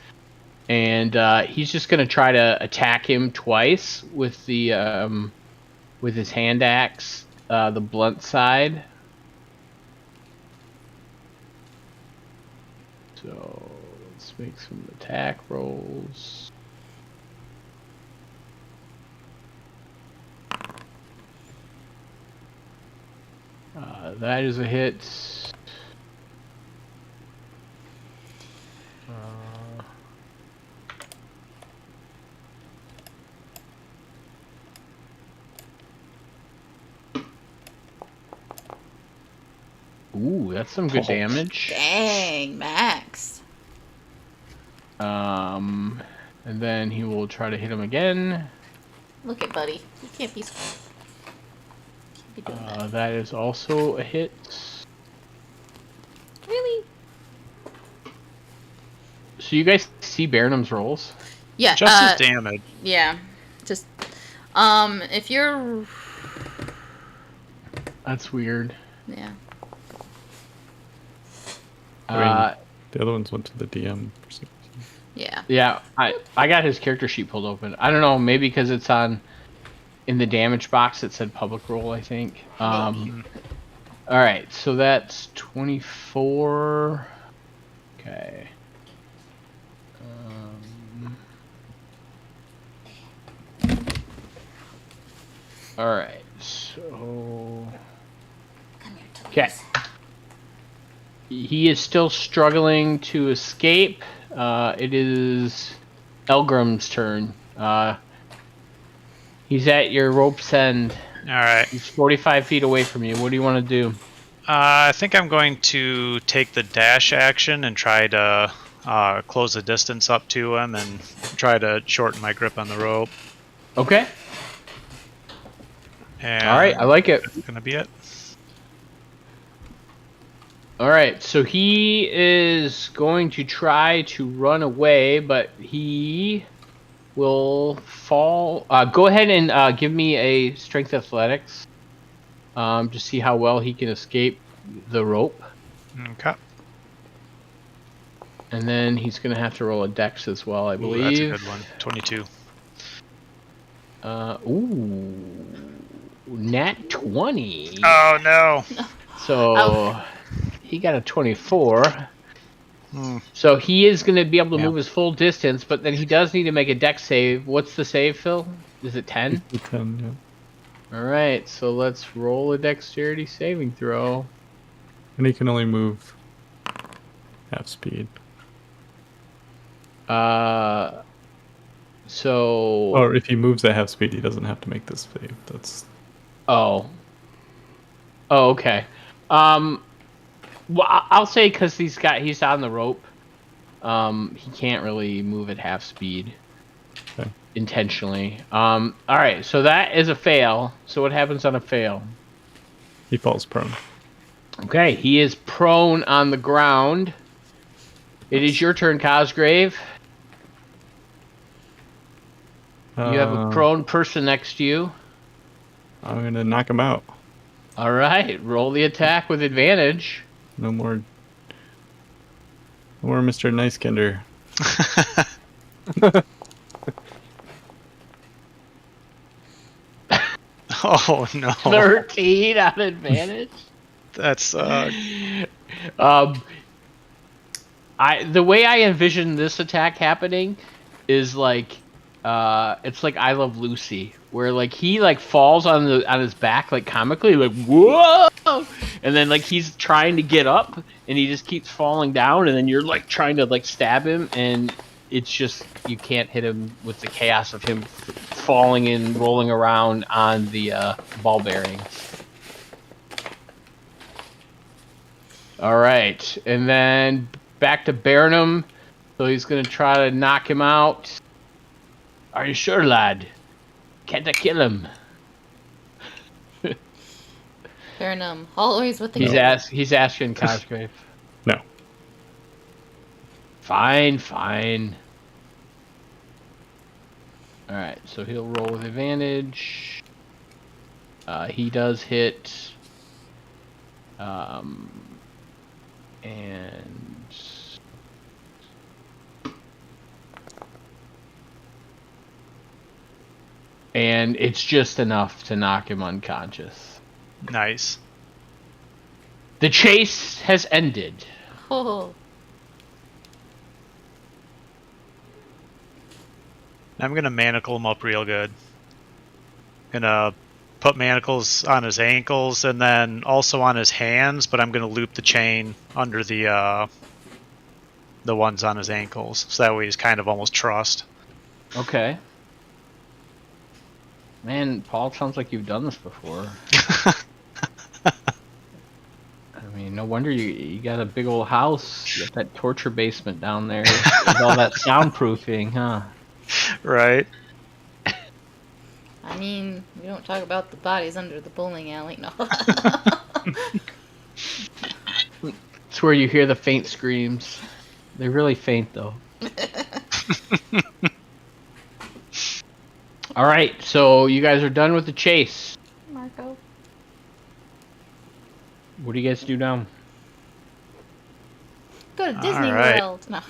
and he's just gonna try to attack him twice with the with his hand axe, the blunt side. So let's make some attack rolls. That is a hit. Ooh, that's some good damage. Dang, Max. And then he will try to hit him again. Look at buddy. You can't be doing that. That is also a hit. Really? So you guys see Baronum's rolls? Yeah. Just as damage. Yeah. Just if you're. That's weird. Yeah. The other ones went to the DM. For some reason. Yeah. Yeah, I got his character sheet pulled open. I don't know, maybe because it's in the damage box it said public roll, I think. All right, so that's 24. Okay. All right, so Come here, Tobias. okay. He is still struggling to escape. It is Elgrim's turn. He's at your rope's end. All right. He's 45 feet away from you. What do you want to do? I think I'm going to take the dash action and try to close the distance up to him and try to shorten my grip on the rope. Okay. And All right, I like it. that's gonna be it. All right, so he is going to try to run away, but he will fall. Go ahead and give me a strength athletics to see how well he can escape the rope. Okay. And then he's going to have to roll a dex as well, I Ooh, believe. that's a good one. 22. Nat 20. Oh no. So he got a 24. Hmm. So he is going to be able to Yeah. move his full distance, but then he does need to make a dex save. What's the save, Phil? Is it 10? 10, yeah. All right, so let's roll a dexterity saving throw. And he can only move half speed. So. Or if he moves at half speed, he doesn't have to make this save. That's Oh, okay. Well, I'll say because he's on the rope. He can't really move at half speed. Okay. Intentionally. All right, so that is a fail. So what happens on a fail? he falls prone. Okay, he is prone on the ground. It is your turn, Cosgrave. You have a prone person next to you. I'm gonna knock him out. All right, roll the attack with advantage. No more Mr. Nicekinder. Oh no. 13 on advantage. That's The way I envision this attack happening is like it's like I Love Lucy, where like he like falls on his back like comically, like whoa, and then like he's trying to get up and he just keeps falling down, and then you're like trying to like stab him, and it's just you can't hit him with the chaos of him falling and rolling around on the ball bearings. All right, and then back to Burnham. So he's gonna try to knock him out. Are you sure, lad? Can't I kill him? Burnham, always with the He's asking Cosgrave. No. Fine. Alright, so he'll roll with advantage. He does hit. And it's just enough to knock him unconscious. Nice. The chase has ended. Oh, I'm gonna manacle him up real good. Gonna put manacles on his ankles and then also on his hands, but I'm gonna loop the chain under the ones on his ankles, so that way he's kind of almost trussed. Okay. Man, Paul, sounds like you've done this before. I mean, no wonder you got a big old house. You got that torture basement down there with all that soundproofing, huh? Right. I mean, we don't talk about the bodies under the bowling alley, no. It's where you hear the faint screams. They're really faint, though. All right, so you guys are done with the chase. Marco. What do you guys do now? Go to Disney right. World. No.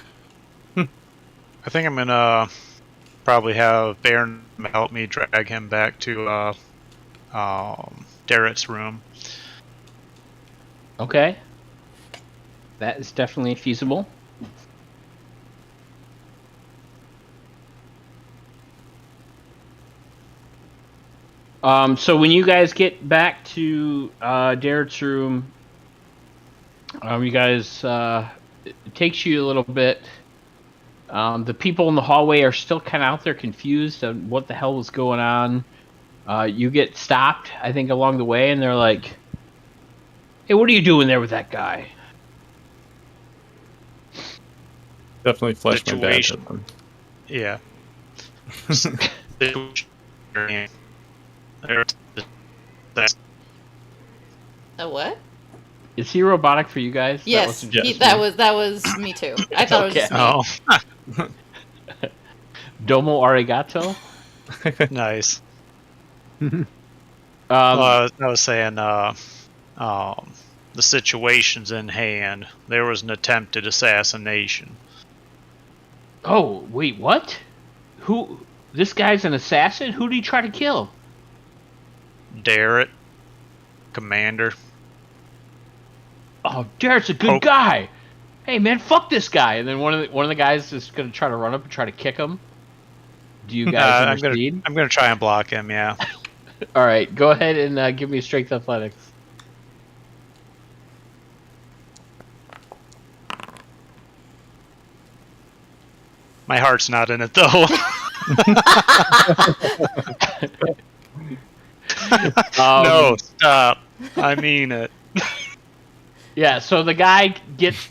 I think I'm gonna probably have Baron help me drag him back to Darrett's room. Okay. That is definitely feasible. So when you guys get back to Darrett's room, you guys it takes you a little bit. The people in the hallway are still kind of out there confused on what the hell was going on. You get stopped, I think, along the way, and they're like, "Hey, what are you doing there with that guy?" Definitely flash my badge Situation. at them. Yeah. A what? Is he robotic for you guys? Yes, Yes. that was me too. I thought it was just me. Oh, Domo arigato. nice. Um, I was saying, the situation's in hand. There was an attempted assassination. Oh, wait, what? Who? This guy's an assassin? Who did he try to kill? Darrett, Commander. Oh, Darrett's a good guy. Hey, man, fuck this guy. And then one of the guys is gonna try to run up and try to kick him. Do you guys intercede? I'm gonna try and block him. Yeah. All right, go ahead and give me a strength athletics. My heart's not in it though. No, stop. I mean it. Yeah, so the guy gets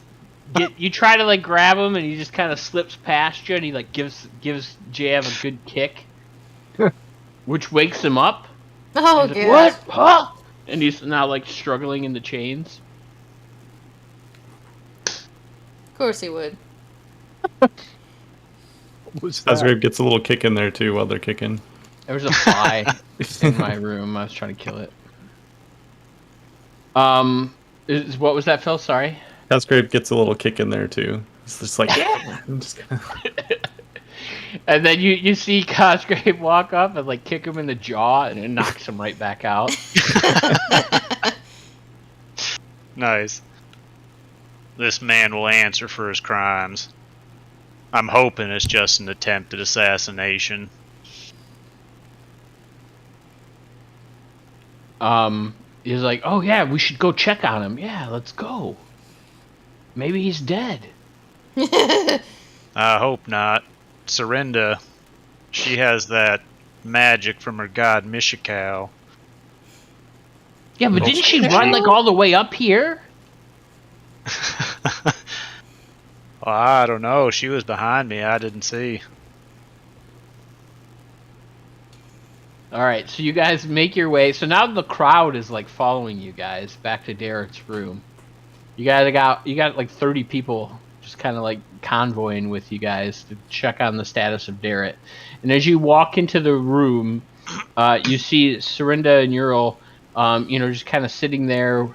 you try to like grab him and he just kind of slips past you and he like gives Jav a good kick, which wakes him up. Oh, He's good. like, what? Huh? And he's now like struggling in the chains. Of course he would. Asgrave gets a little kick in there too while they're kicking. There was a fly in my room. I was trying to kill it. What was that, Phil? Sorry. Asgrave gets a little kick in there too. It's just like, yeah. I'm just gonna... And then you see Cosgrave walk up and like kick him in the jaw and it knocks him right back out. Nice. This man will answer for his crimes. I'm hoping it's just an attempted assassination. He's like, oh yeah, we should go check on him. Yeah, let's go. Maybe he's dead. I hope not. Serinda, she has that magic from her god Mishikau. Yeah, but didn't she run like all the way up here? Well, I don't know. She was behind me. I didn't see. All right, so you guys make your way. So now the crowd is like following you guys back to Derek's room. You got like 30 people just kind of like convoying with you guys to check on the status of Derek. And as you walk into the room, you see Serinda and Ural, just kind of sitting there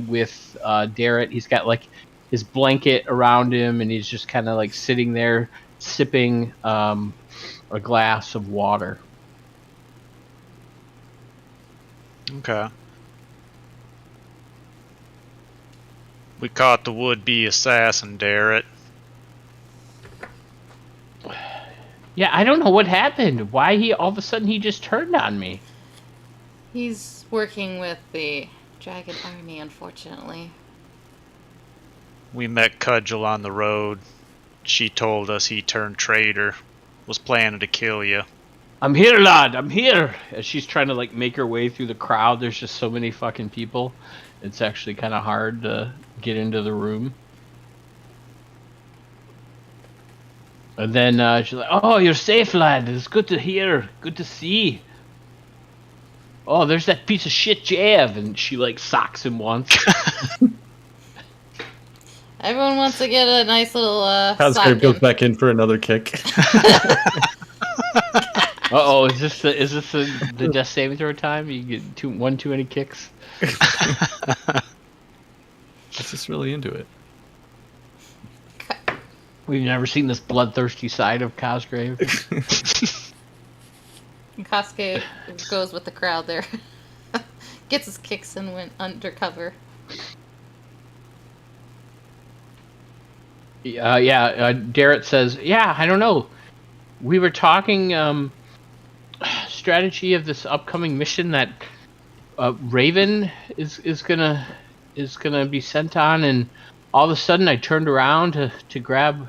with Derek. He's got like his blanket around him, and he's just kind of like sitting there sipping a glass of water. Okay. We caught the would-be assassin, Derek. Yeah, I don't know what happened. Why all of a sudden he just turned on me. He's working with the Dragon Army, unfortunately. We met Cudgel on the road. She told us he turned traitor. Was planning to kill you. I'm here, lad. I'm here. As she's trying to like make her way through the crowd, there's just so many fucking people. It's actually kind of hard to get into the room. And then she's like, "Oh, you're safe, lad. It's good to hear. Good to see. Oh, there's that piece of shit Jav," and she like socks him once. Everyone wants to get a nice little Cosgrave goes back in for another kick. Uh-oh, is this the death saving throw time? You get one too many kicks. It's just really into it. We've never seen this bloodthirsty side of Cosgrave. Cosgrave goes with the crowd there. Gets his kicks and went undercover. Derek says, "Yeah, I don't know. We were talking strategy of this upcoming mission that Raven is gonna be sent on, and all of a sudden I turned around to grab,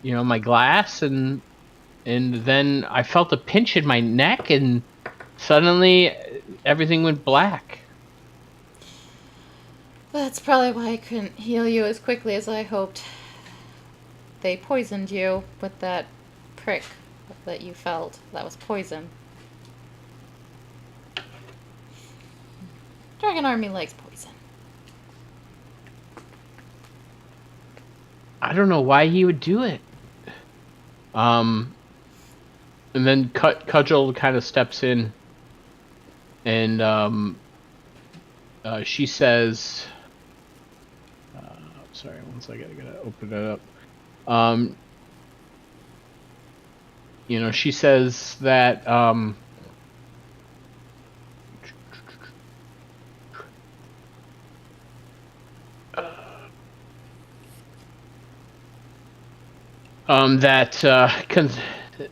my glass, and then I felt a pinch in my neck, and suddenly everything went black." That's probably why I couldn't heal you as quickly as I hoped. They poisoned you with that prick that you felt. That was poison. Dragon Army likes poison. I don't know why he would do it. And then Cudgel kind of steps in, and she says, "Sorry, one second, I gotta open it up." She says that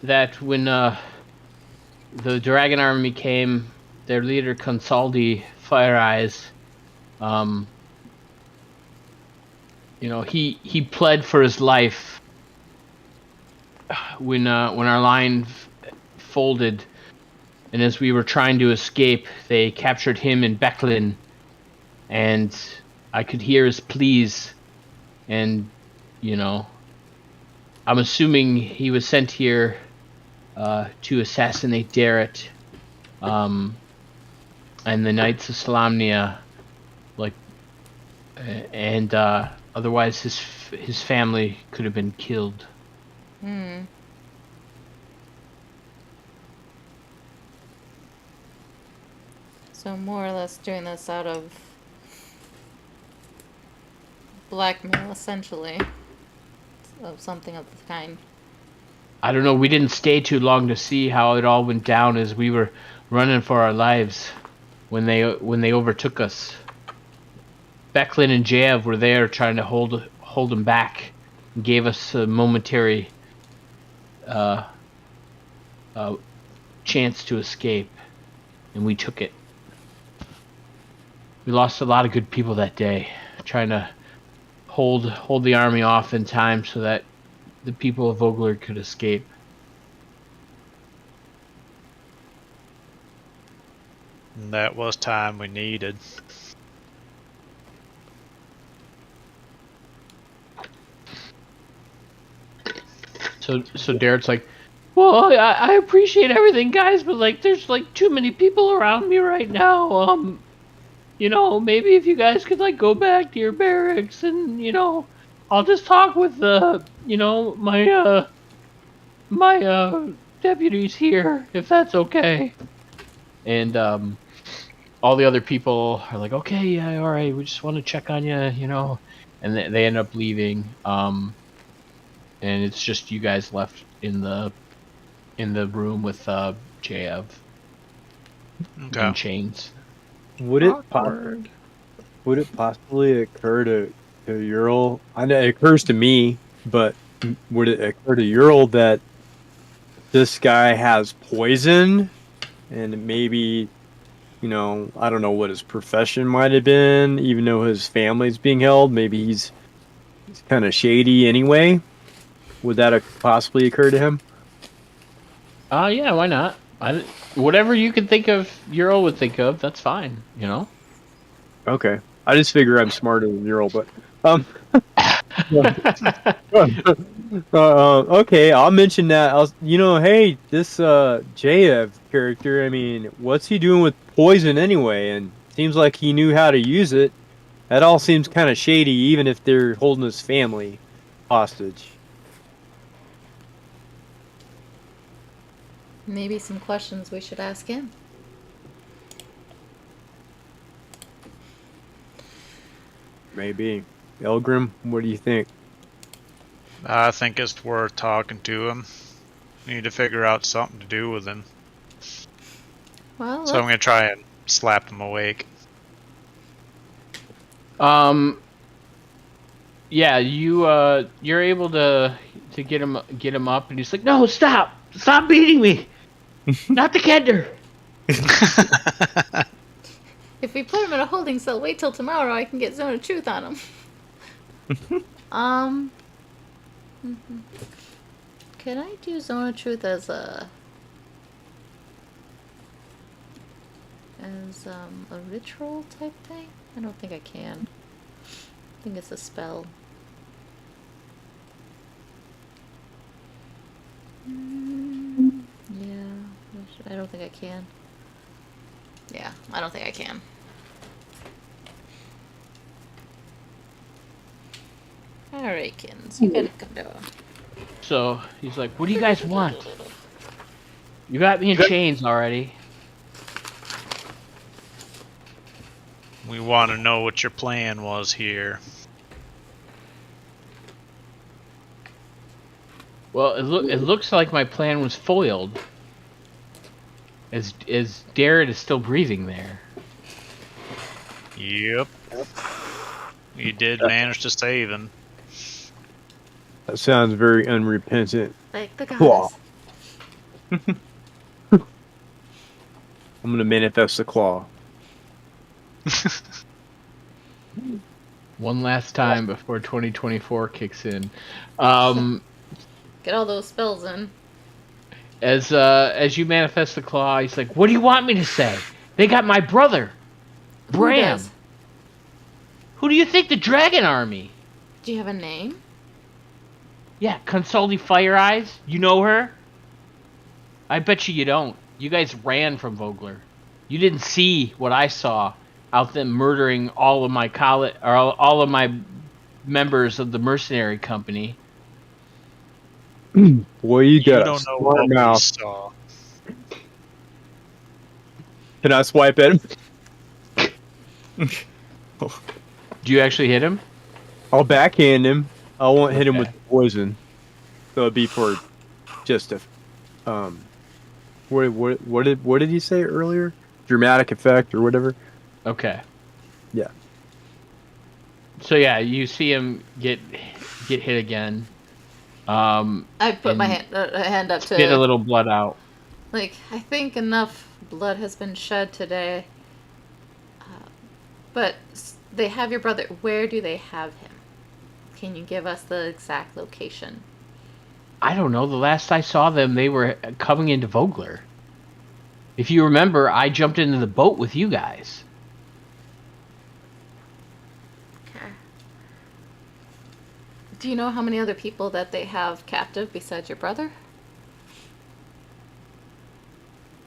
that when the Dragon Army came, their leader Consaldi Fire Eyes, he pled for his life when our line folded, and as we were trying to escape, they captured him in Becklin, and I could hear his pleas, and I'm assuming he was sent here to assassinate Derek, and the Knights of Salamnia, and otherwise his family could have been killed. So more or less doing this out of blackmail, essentially. Of something of the kind. I don't know, we didn't stay too long to see how it all went down as we were running for our lives when they overtook us. Becklin and Jav were there trying to hold him back, and gave us a momentary chance to escape, and we took it. We lost a lot of good people that day, trying to hold the army off in time so that the people of Vogler could escape. And that was time we needed. So Darrett's like, well, I appreciate everything, guys, but like, there's like too many people around me right now. Maybe if you guys could like go back to your barracks, and I'll just talk with my deputies here, if that's okay. And all the other people are like, okay, yeah, all right, we just want to check on you, and they end up leaving. And it's just you guys left in the room with JF in chains. Would it possibly occur to Ural? I know it occurs to me, but would it occur to Ural that this guy has poison, and maybe, I don't know what his profession might have been, even though his family's being held, maybe he's kind of shady anyway? Would that possibly occur to him? Yeah, why not? Whatever you can think of, Ural would think of, that's fine, Okay. I just figure I'm smarter than Ural, but okay, I'll mention that. Hey, this Jayev character, I mean, what's he doing with poison anyway? And seems like he knew how to use it. That all seems kind of shady, even if they're holding his family hostage. Maybe some questions we should ask him. Maybe. Elgrim, what do you think? I think it's worth talking to him. Need to figure out something to do with him. Well, So I'm gonna try and slap him awake. Yeah, you're able to get him up, and he's like, no, stop beating me, not the Kender. if we put him in a holding cell, wait till tomorrow, I can get Zone of Truth on him. Can I do Zone of Truth as a ritual type thing? I don't think I can. I think it's a spell. Yeah, I don't think I can. Yeah, I don't think I can. Alright, kids, you gotta come down. So he's like, what do you guys want? You got me in chains already. We want to know what your plan was here. Well, it looks like my plan was foiled. As Darrett is still breathing there. Yep. You did manage to save him. That sounds very unrepentant. Like the Claw. goddess. I'm gonna manifest the claw. One last time before 2024 kicks in. Get all those spells in. As you manifest the claw, he's like, what do you want me to say? They got my brother, Bram. does? Who do you think? The Dragon Army. Do you have a name? Yeah, Consulti Fire Eyes. You know her? I bet you don't. You guys ran from Vogler. You didn't see what I saw out them murdering all of my all of my members of the mercenary company. Boy, you got a don't know smart what we mouth. saw. Can I swipe at him? Do you actually hit him? I'll backhand him. I won't hit him Okay. with poison. So it'd be for just a what did he say earlier? Dramatic effect or whatever. Okay. Yeah. So yeah, you see him get hit again, I put my and hand up spit a to, little blood out. like, I think enough blood has been shed today. But they have your brother. Where do they have him? Can you give us the exact location? I don't know. The last I saw them, they were coming into Vogler. If you remember, I jumped into the boat with you guys. Okay. Do you know how many other people that they have captive besides your brother?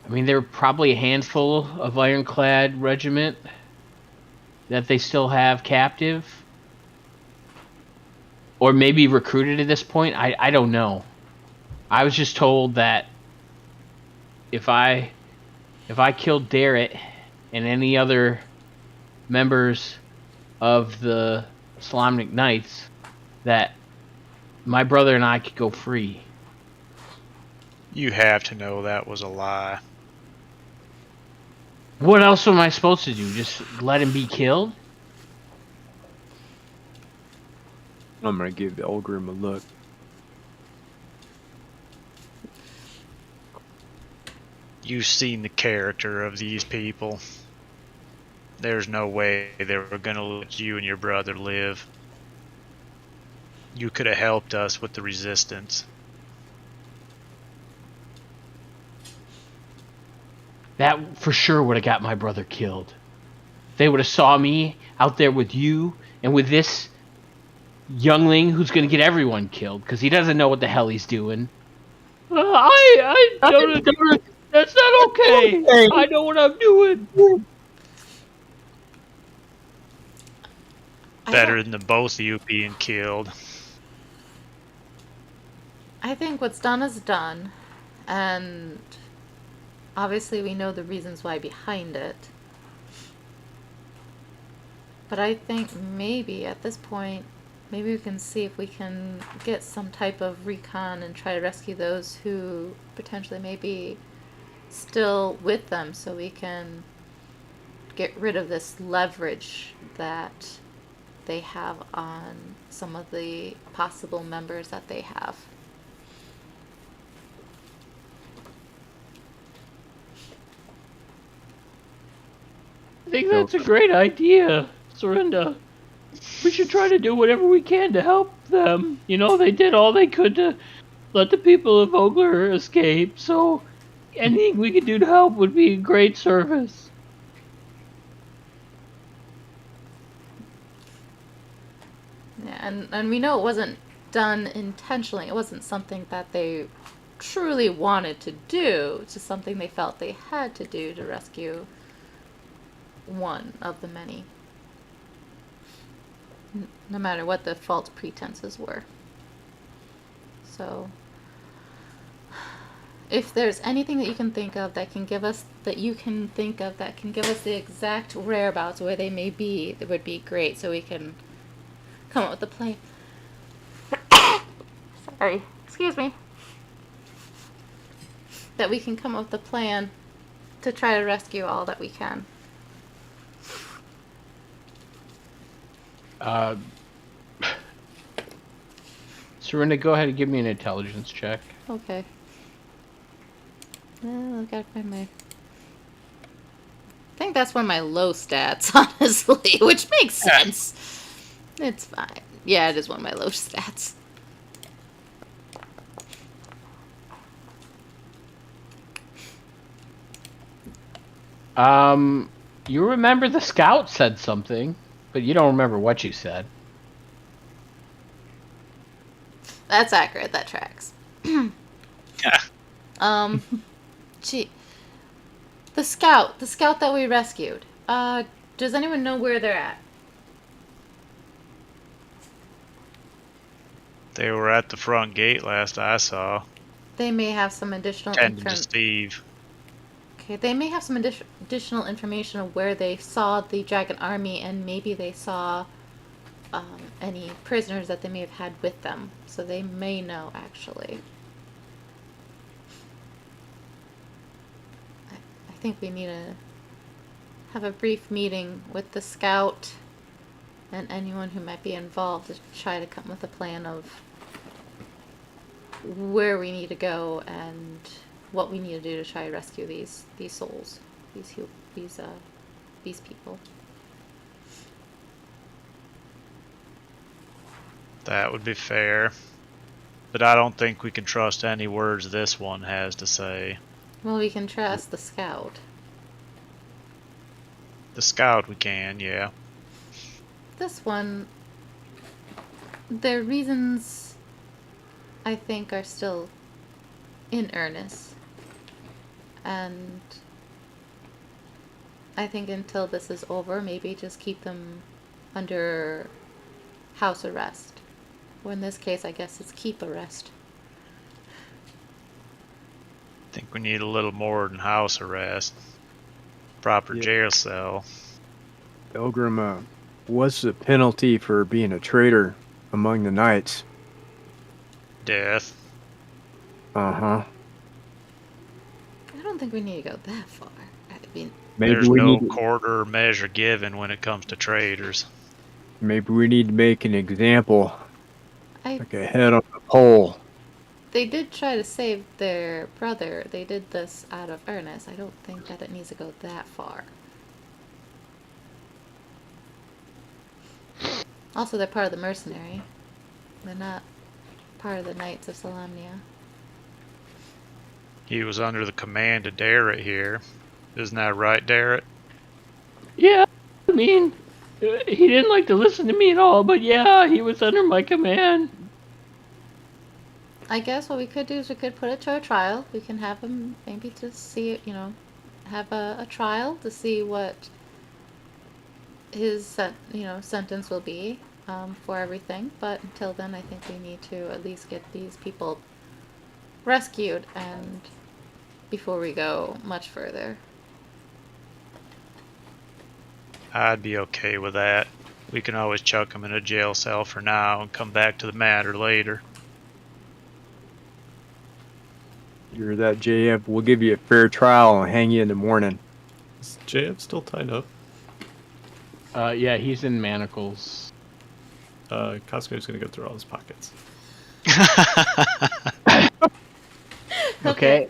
I mean, there were probably a handful of Ironclad regiment that they still have captive. Or maybe recruited at this point. I don't know. I was just told that if I killed Darrett and any other members of the Solamnic Knights, that my brother and I could go free. You have to know that was a lie. What else am I supposed to do? Just let him be killed? I'm gonna give Elgrim a look. You've seen the character of these people. There's no way they were gonna let you and your brother live. You could have helped us with the resistance. That for sure would have got my brother killed. They would have saw me out there with you and with this youngling who's going to get everyone killed because he doesn't know what the hell he's doing. I don't. That's not okay. I know what I'm doing. Better than the both of you being killed. I think what's done is done, and obviously we know the reasons why behind it. But I think maybe at this point, maybe we can see if we can get some type of recon and try to rescue those who potentially may be still with them, so we can get rid of this leverage that they have on some of the possible members that they have. I think that's a great idea, Sorinda. We should try to do whatever we can to help them. You know, they did all they could to let the people of Vogler escape, so anything we could do to help would be a great service. Yeah, and we know it wasn't done intentionally. It wasn't something that they truly wanted to do. It's just something they felt they had to do to rescue one of the many. No matter what the false pretenses were. So, if there's anything that you can think of that can give us, that you can think of that can give us the exact whereabouts where they may be, it would be great, so we can come up with a plan. Sorry, excuse me. That we can come up with a plan to try to rescue all that we can. Serena, go ahead and give me an intelligence check. Okay. I gotta find my... I think that's one of my low stats, honestly, which makes sense. It's fine. Yeah, it is one of my low stats. You remember the scout said something, but you don't remember what she said. That's accurate. That tracks. Gee, the scout that we rescued. Does anyone know where they're at? They were at the front gate last I saw. They may have some additional Tending to information. Steve. Okay, they may have some additional information of where they saw the dragon army, and maybe they saw any prisoners that they may have had with them. So they may know, actually. I think we need to have a brief meeting with the scout and anyone who might be involved to try to come with a plan of where we need to go and what we need to do to try to rescue these souls, these people. That would be fair. But I don't think we can trust any words this one has to say. Well, we can trust the scout. The scout we can, yeah. This one, their reasons, I think, are still in earnest. And I think until this is over, maybe just keep them under house arrest. Or in this case, I guess it's keep arrest. I think we need a little more than house arrest. Proper jail cell. Pilgrim, what's the penalty for being a traitor among the knights? Death. Uh-huh. I don't think we need to go that far. I mean, Maybe There's we no need to, quarter measure given when it comes to traitors. maybe we need to make an example, I like a head on a pole. They did try to save their brother. They did this out of earnest. I don't think that it needs to go that far. Also, they're part of the mercenary. They're not part of the Knights of Solamnia. He was under the command of Darrett here. Isn't that right, Darrett? Yeah, I mean, he didn't like to listen to me at all, but yeah, he was under my command. I guess what we could do is we could put it to a trial. We can have him maybe just see it, have a trial to see what his sentence will be for everything. But until then, I think we need to at least get these people rescued and before we go much further. I'd be okay with that. We can always chuck him in a jail cell for now and come back to the matter later. You're that JF. We'll give you a fair trial and hang you in the morning. Is JF still tied up? Yeah, he's in manacles. Costco's gonna go through all his pockets. Okay.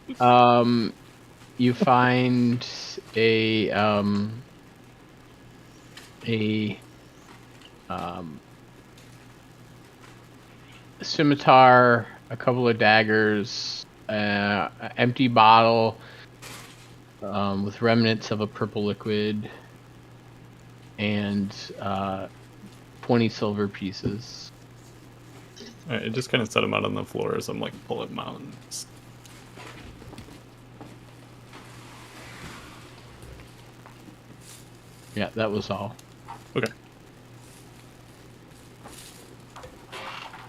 You find a scimitar, a couple of daggers, an empty bottle with remnants of a purple liquid, and 20 silver pieces. Alright, I just kind of set him out on the floor as I'm like pulling him out. And Yeah, that was all. okay.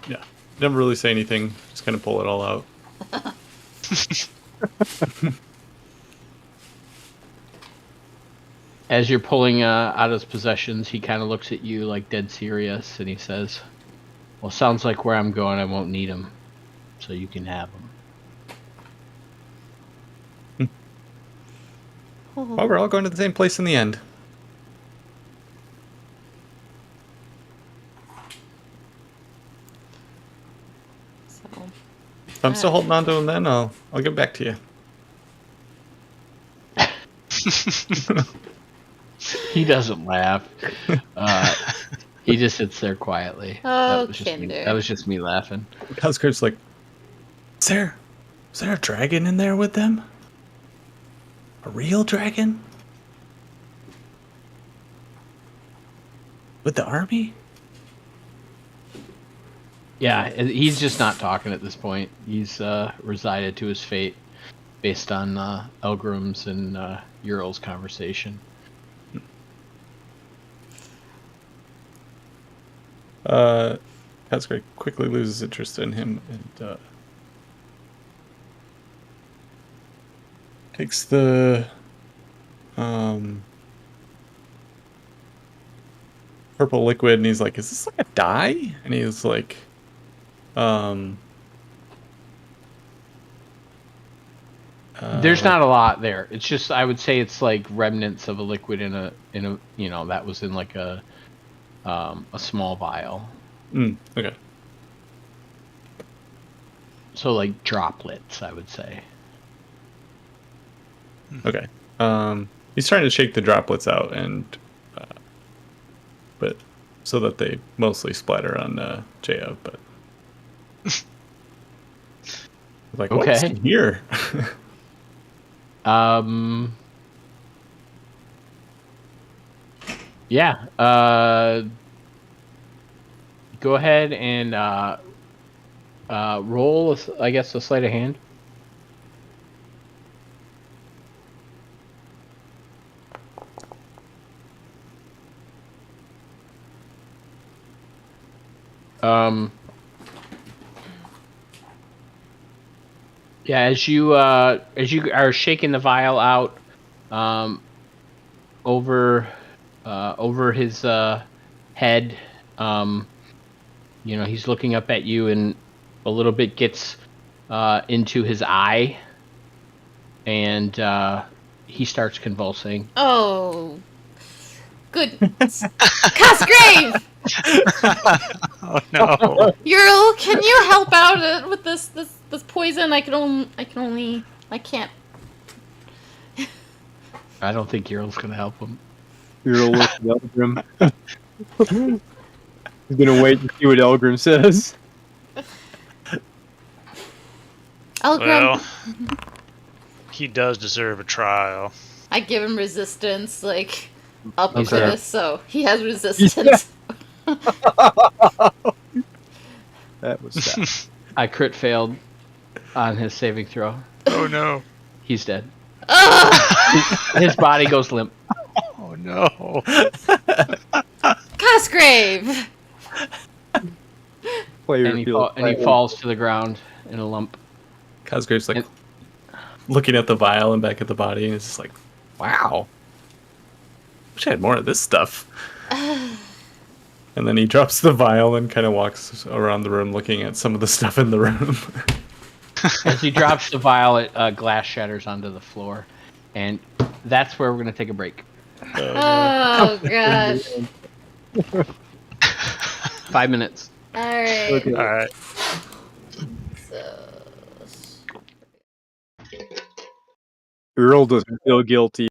Yeah. Never really say anything. Just kind of pull it all out. As you're pulling out his possessions, he kind of looks at you like dead serious, and he says, "Well, sounds like where I'm going, I won't need them, so you can have them." Well, we're all going to the same place in the end. So, If I'm still holding on to him, then I'll get back to you. He doesn't laugh. He just sits there quietly. Oh, That was just me laughing. Cosgrove's like, is there a dragon in there with them? A real dragon? With the army? Yeah, he's just not talking at this point. He's resigned to his fate based on Elgrim's and Ural's conversation. Cosgrove quickly loses interest in him and takes the purple liquid and he's like, is this like a dye? And he's like, There's not a lot there. It's just, I would say it's like remnants of a liquid in a that was in like a small vial. Okay. So like droplets, I would say. Okay. He's trying to shake the droplets out, and but so that they mostly splatter on Jaya. But like, what's Okay. in here? Yeah. Go ahead and roll. I guess a sleight of hand. Yeah, as you are shaking the vial out, over his head, he's looking up at you, and a little bit gets into his eye, and he starts convulsing. Oh, goodness. Cosgrave! Oh no. Ural, can you help out with this poison? I can't. I don't think Earl's gonna help him. Ural looks at Elgrim. He's gonna wait and see what Elgrim says. Algrim, Well, he does deserve a trial. I give him resistance, like, up Okay. to this, so he has resistance. That was sad. I crit failed on his saving throw. Oh no. He's dead. Ugh! His body goes limp. Oh no. Cosgrave! Player And he feels falls to the ground in a lump. Cosgrave's like And- looking at the vial and back at the body, and it's just like, wow. Wish I had more of this stuff. And then he drops the vial and kind of walks around the room looking at some of the stuff in the room. As he drops the vial, glass shatters onto the floor. And that's where we're going to take a break. Oh, gosh. 5 minutes. Alright. Okay. All right. So... Ural doesn't feel guilty.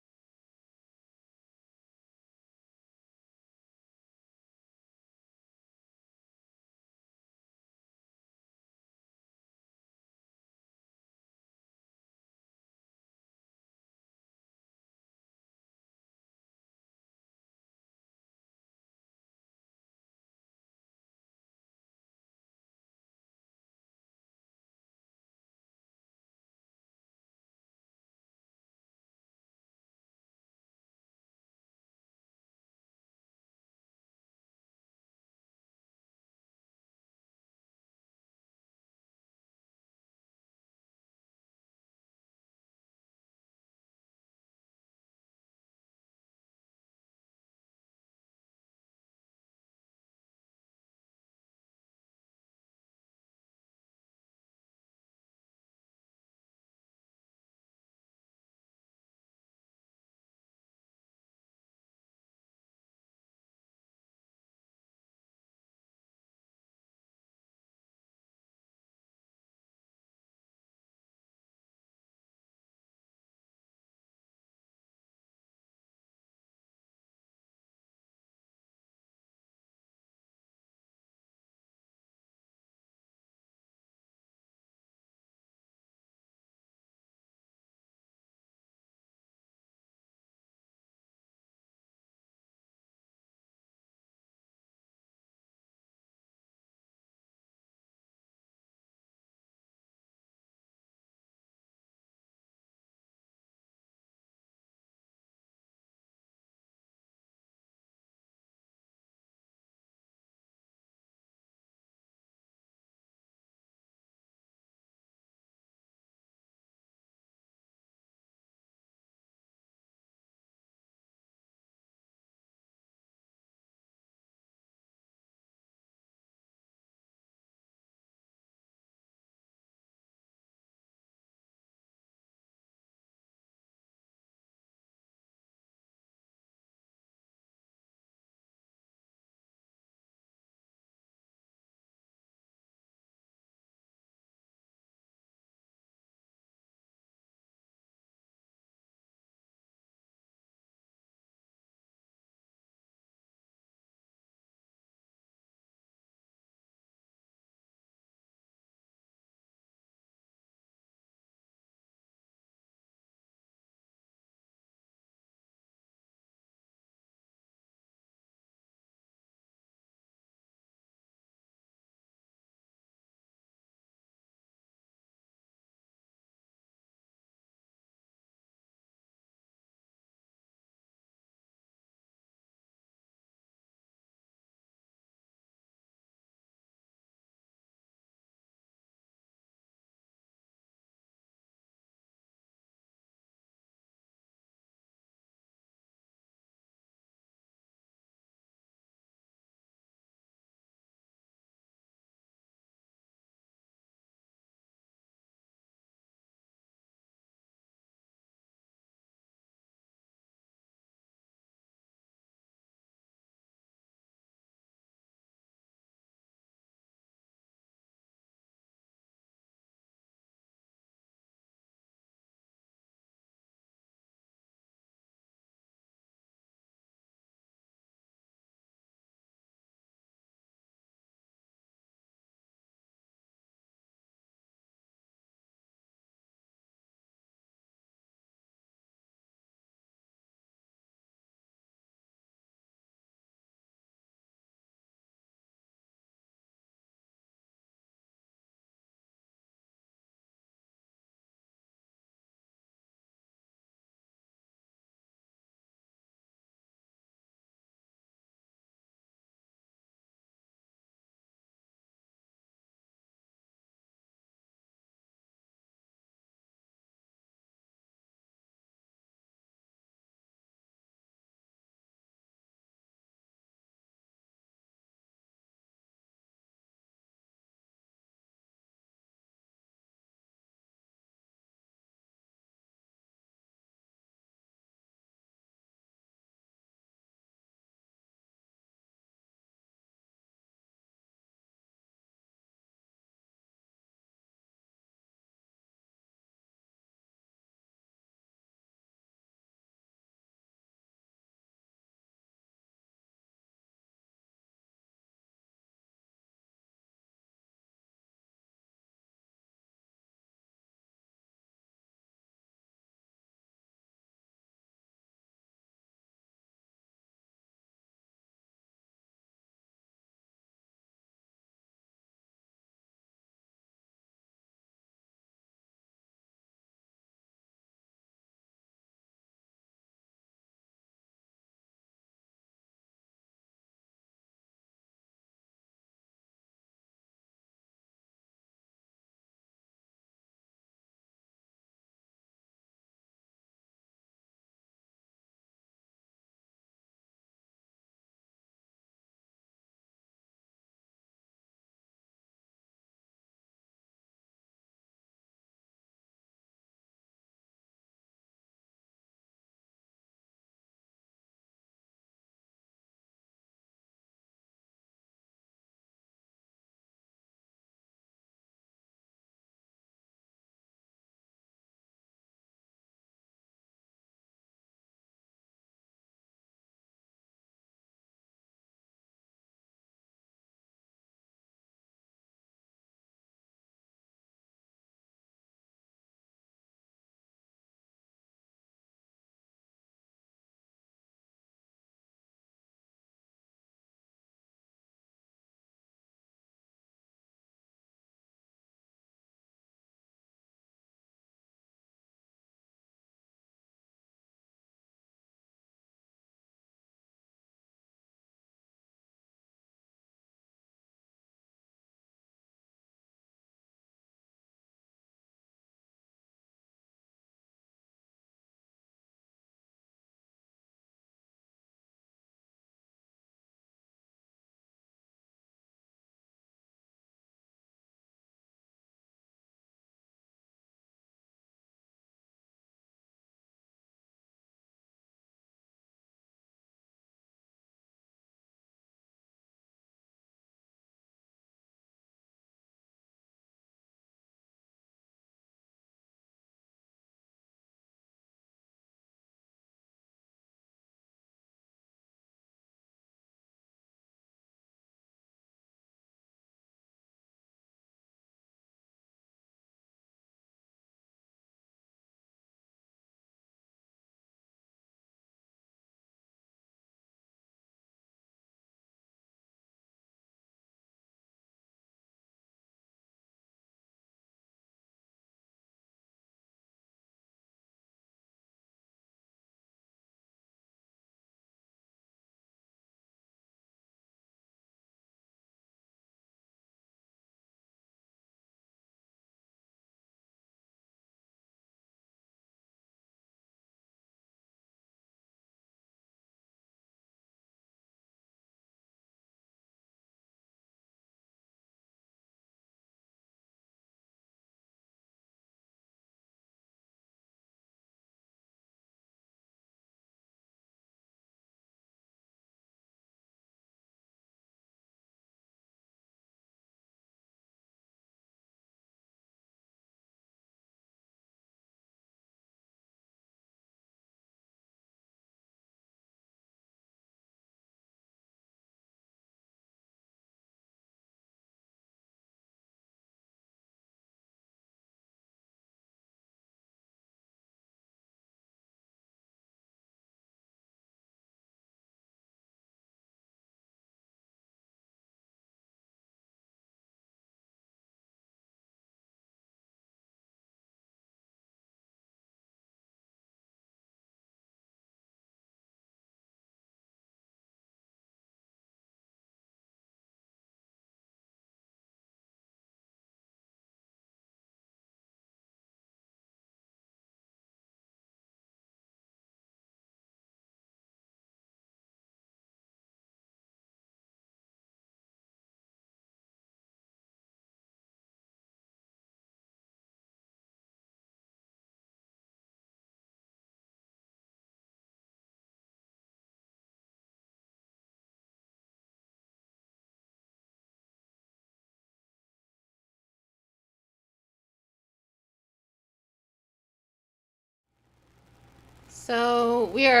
So we are.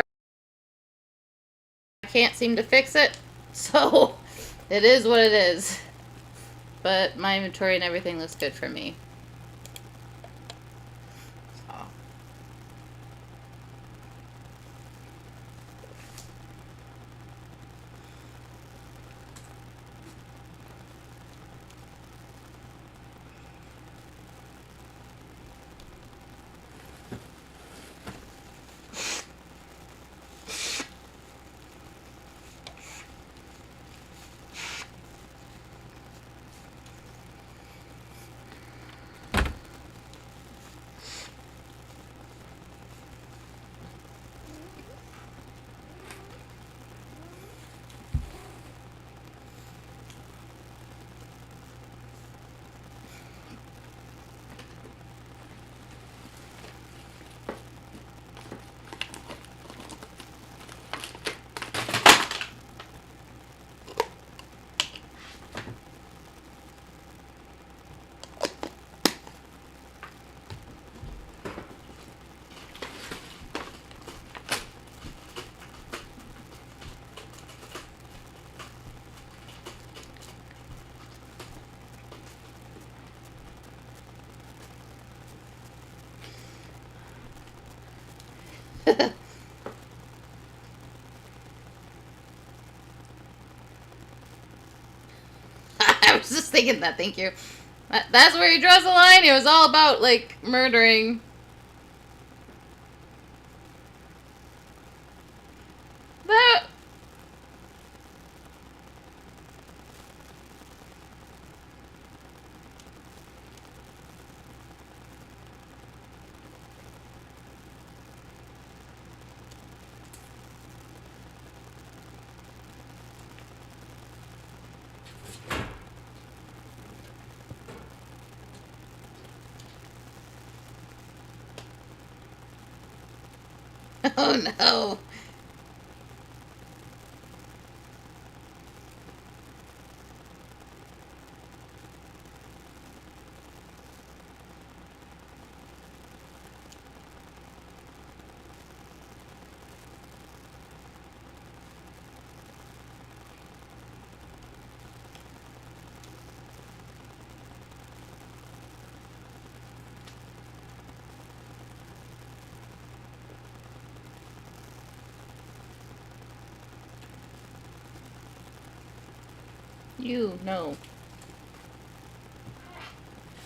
I can't seem to fix it, so it is what it is. But my inventory and everything looks good for me. So. I was just thinking that, thank you. That's where he draws the line. It was all about, like, murdering. That. Oh no. You, no.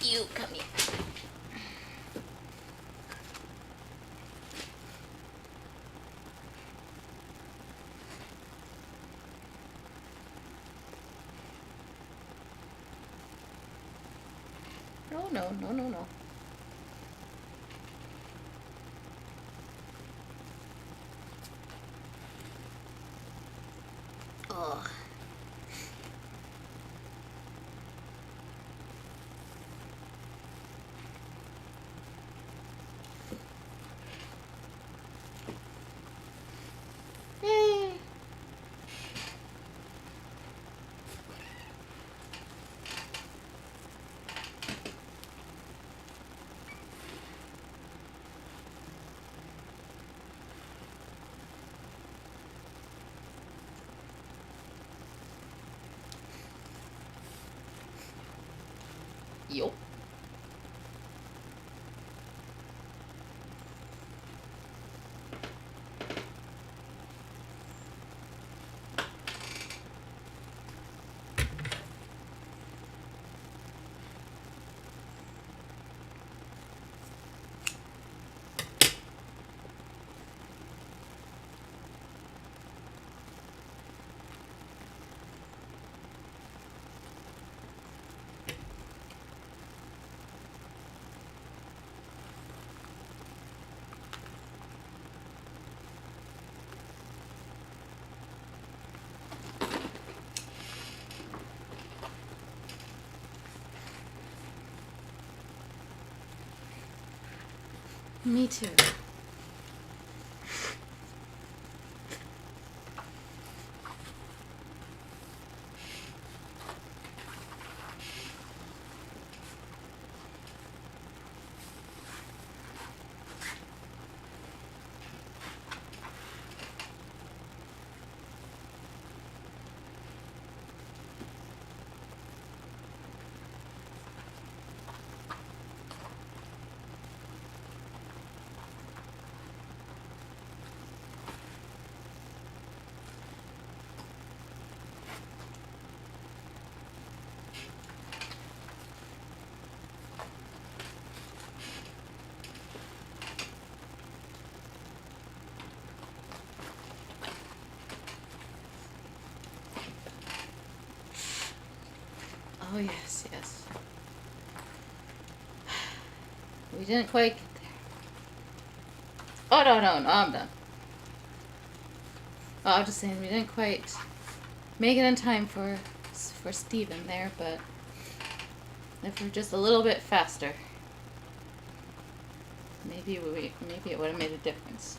You, come here. No, no, no, no, no. Ugh. Yay. Yup. Me too. Oh, yes, yes. We didn't quite get there. Oh, no, I'm done. Oh, I was just saying we didn't quite make it in time for Steven there, but if we're just a little bit faster, maybe it would have made a difference.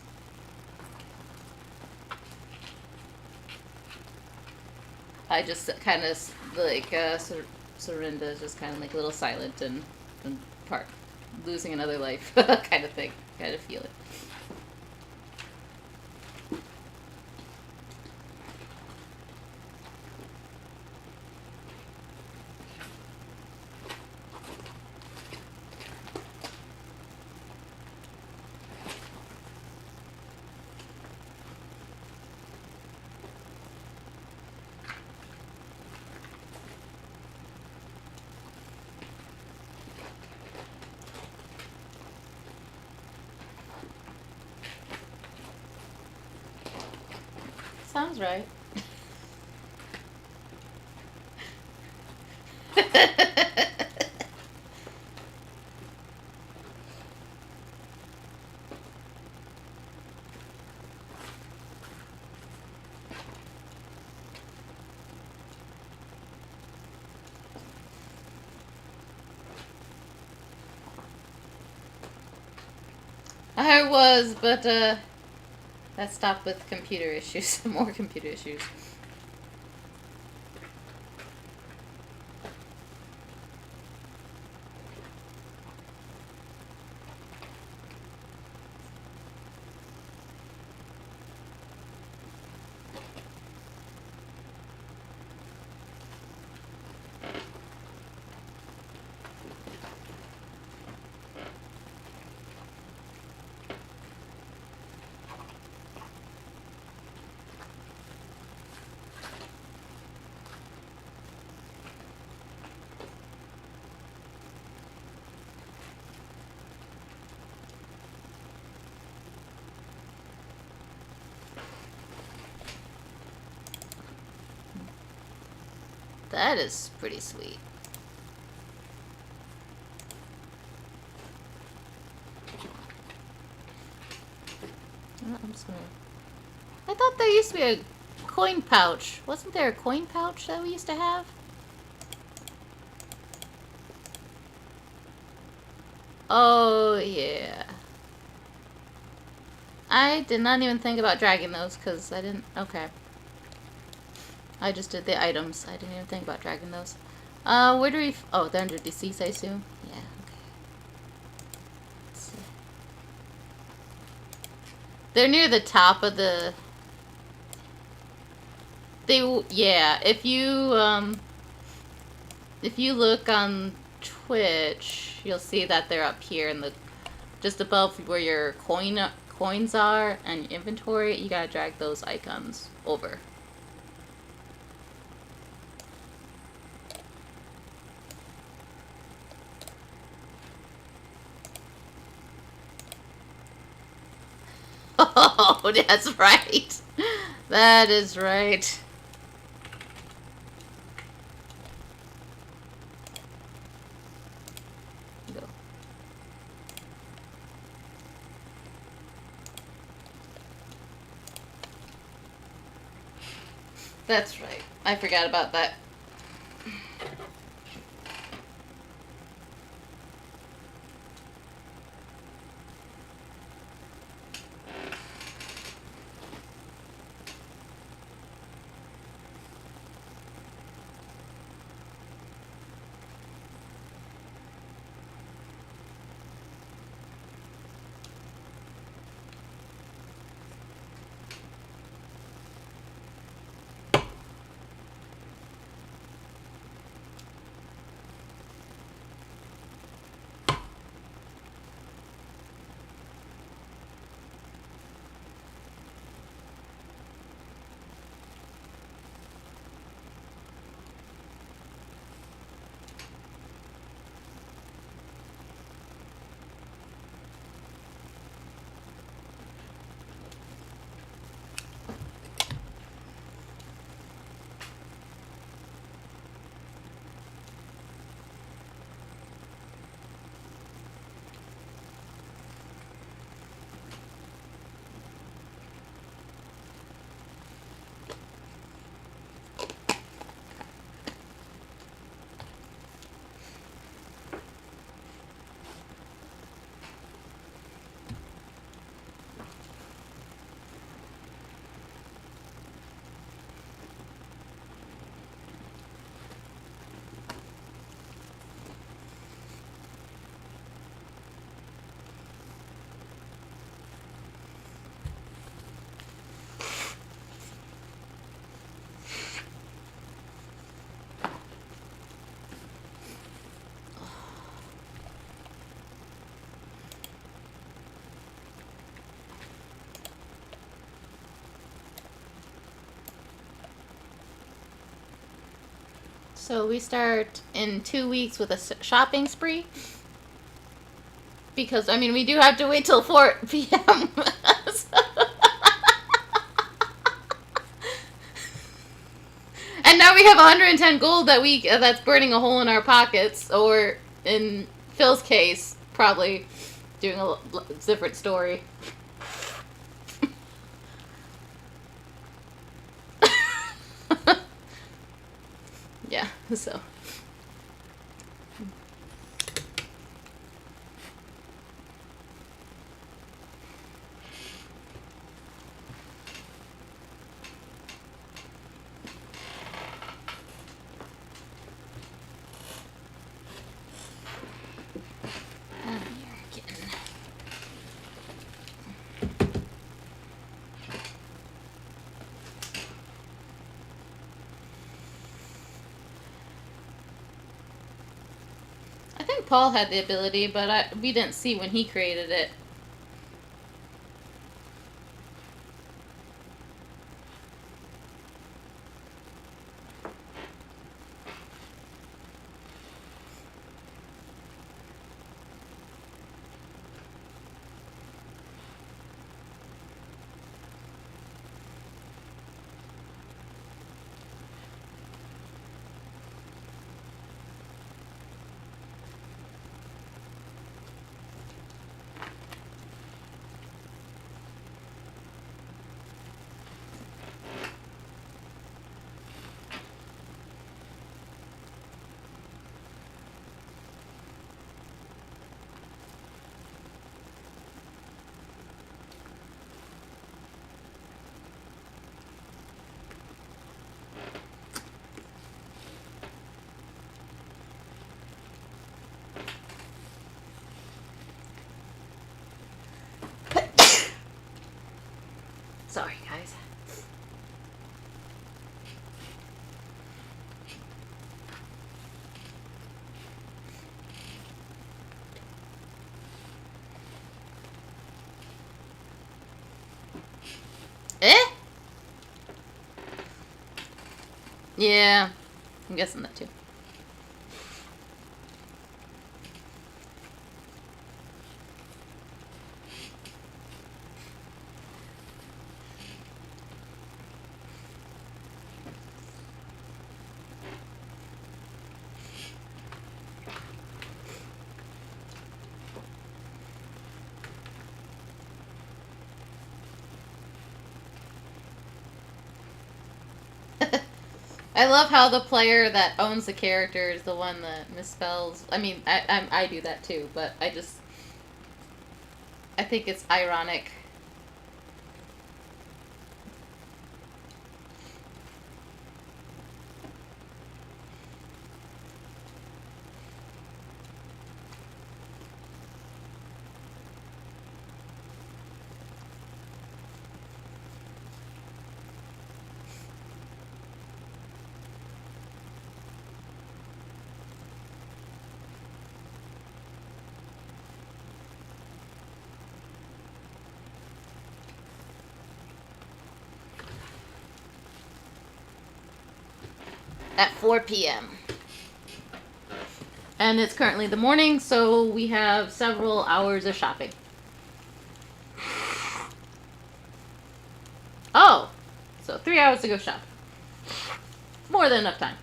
I just kind of like Sorinda is just kind of like a little silent and part losing another life kind of thing. Kind of feel it. Sounds right. I was, but that stopped with computer issues. More computer issues. That is pretty sweet. Oh, I'm sorry. I thought there used to be a coin pouch. Wasn't there a coin pouch that we used to have? Oh, yeah. I did not even think about dragging those because I didn't... Okay. I just did the items. I didn't even think about dragging those. Where do we... Oh, they're under deceased, I assume? Yeah, okay. Let's see. They're near the top of the... Yeah, if you look on Twitch, you'll see that they're up here in the... Just above where your coins are and your inventory. You gotta drag those icons over. Oh, that's right. That is right. Go. That's right. I forgot about that. So we start in 2 weeks with a shopping spree. Because, I mean, we do have to wait till 4 p.m. And now we have 110 gold that's burning a hole in our pockets. Or, in Phil's case, probably doing a different story. Yeah, so. I think Paul had the ability, but we didn't see when he created it. Sorry, guys. Eh? Yeah, I'm guessing that too. I love how the player that owns the character is the one that misspells. I mean, I do that too, but I think it's ironic. At 4 p.m. And it's currently the morning, so we have several hours of shopping. Oh! So 3 hours to go shop. More than enough time.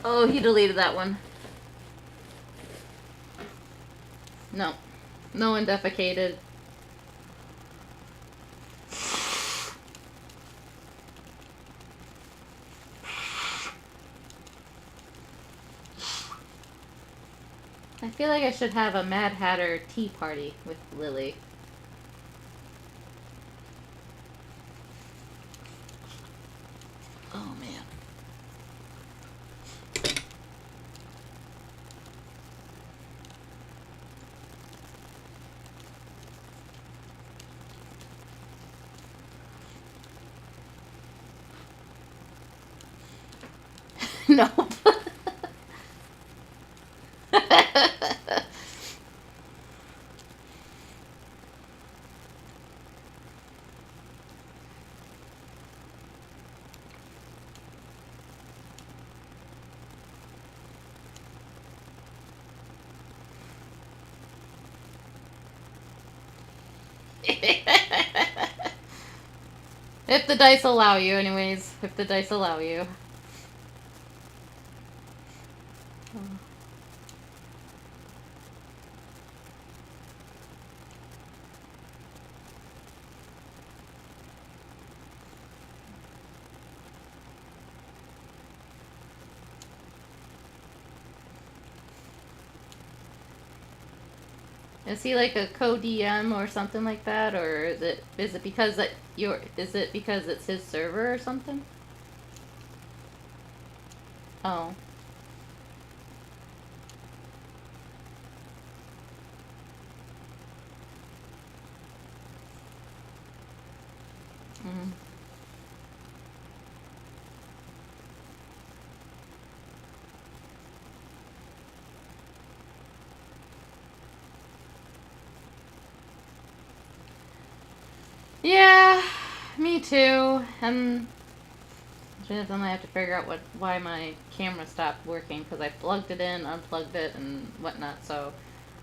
Oh, he deleted that one. No. No one defecated. I feel like I should have a Mad Hatter tea party with Lily. Oh man. Nope. If the dice allow you, anyways. If the dice allow you. Is he like a co-DM or something like that, or is it because that is it because it's his server or something? Oh. Mm. Yeah, me too. And then I have to figure out why my camera stopped working, because I plugged it in, unplugged it, and whatnot. So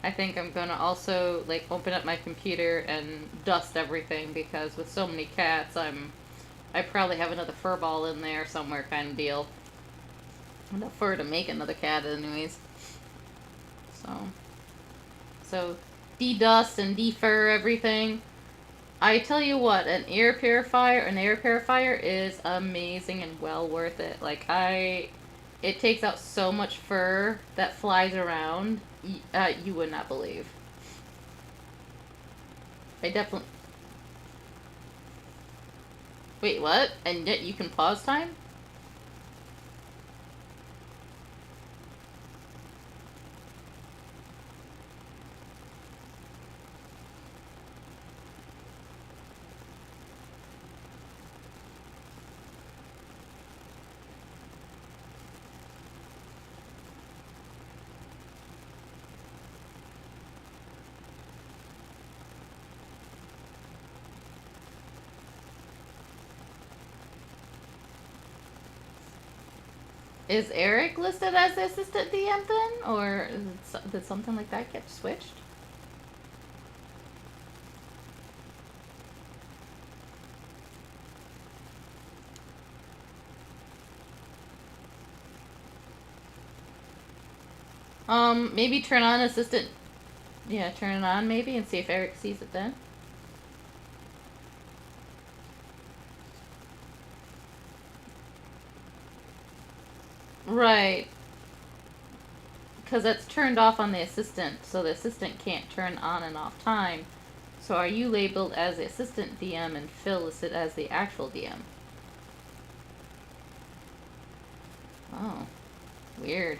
I think I'm gonna also like open up my computer and dust everything, because with so many cats, I probably have another fur ball in there somewhere, kind of deal. Enough fur to make another cat, anyways. So de-dust and de-fur everything. I tell you what, an air purifier is amazing and well worth it. Like, it takes out so much fur that flies around, you would not believe. I definitely... Wait, what? And yet you can pause time? Is Eric listed as the assistant DM then? Or did something like that get switched? Maybe turn on assistant. Yeah, turn it on maybe and see if Eric sees it then. Right. Because that's turned off on the assistant, so the assistant can't turn on and off time. So are you labeled as the assistant DM and Phil listed as the actual DM? Oh. Weird.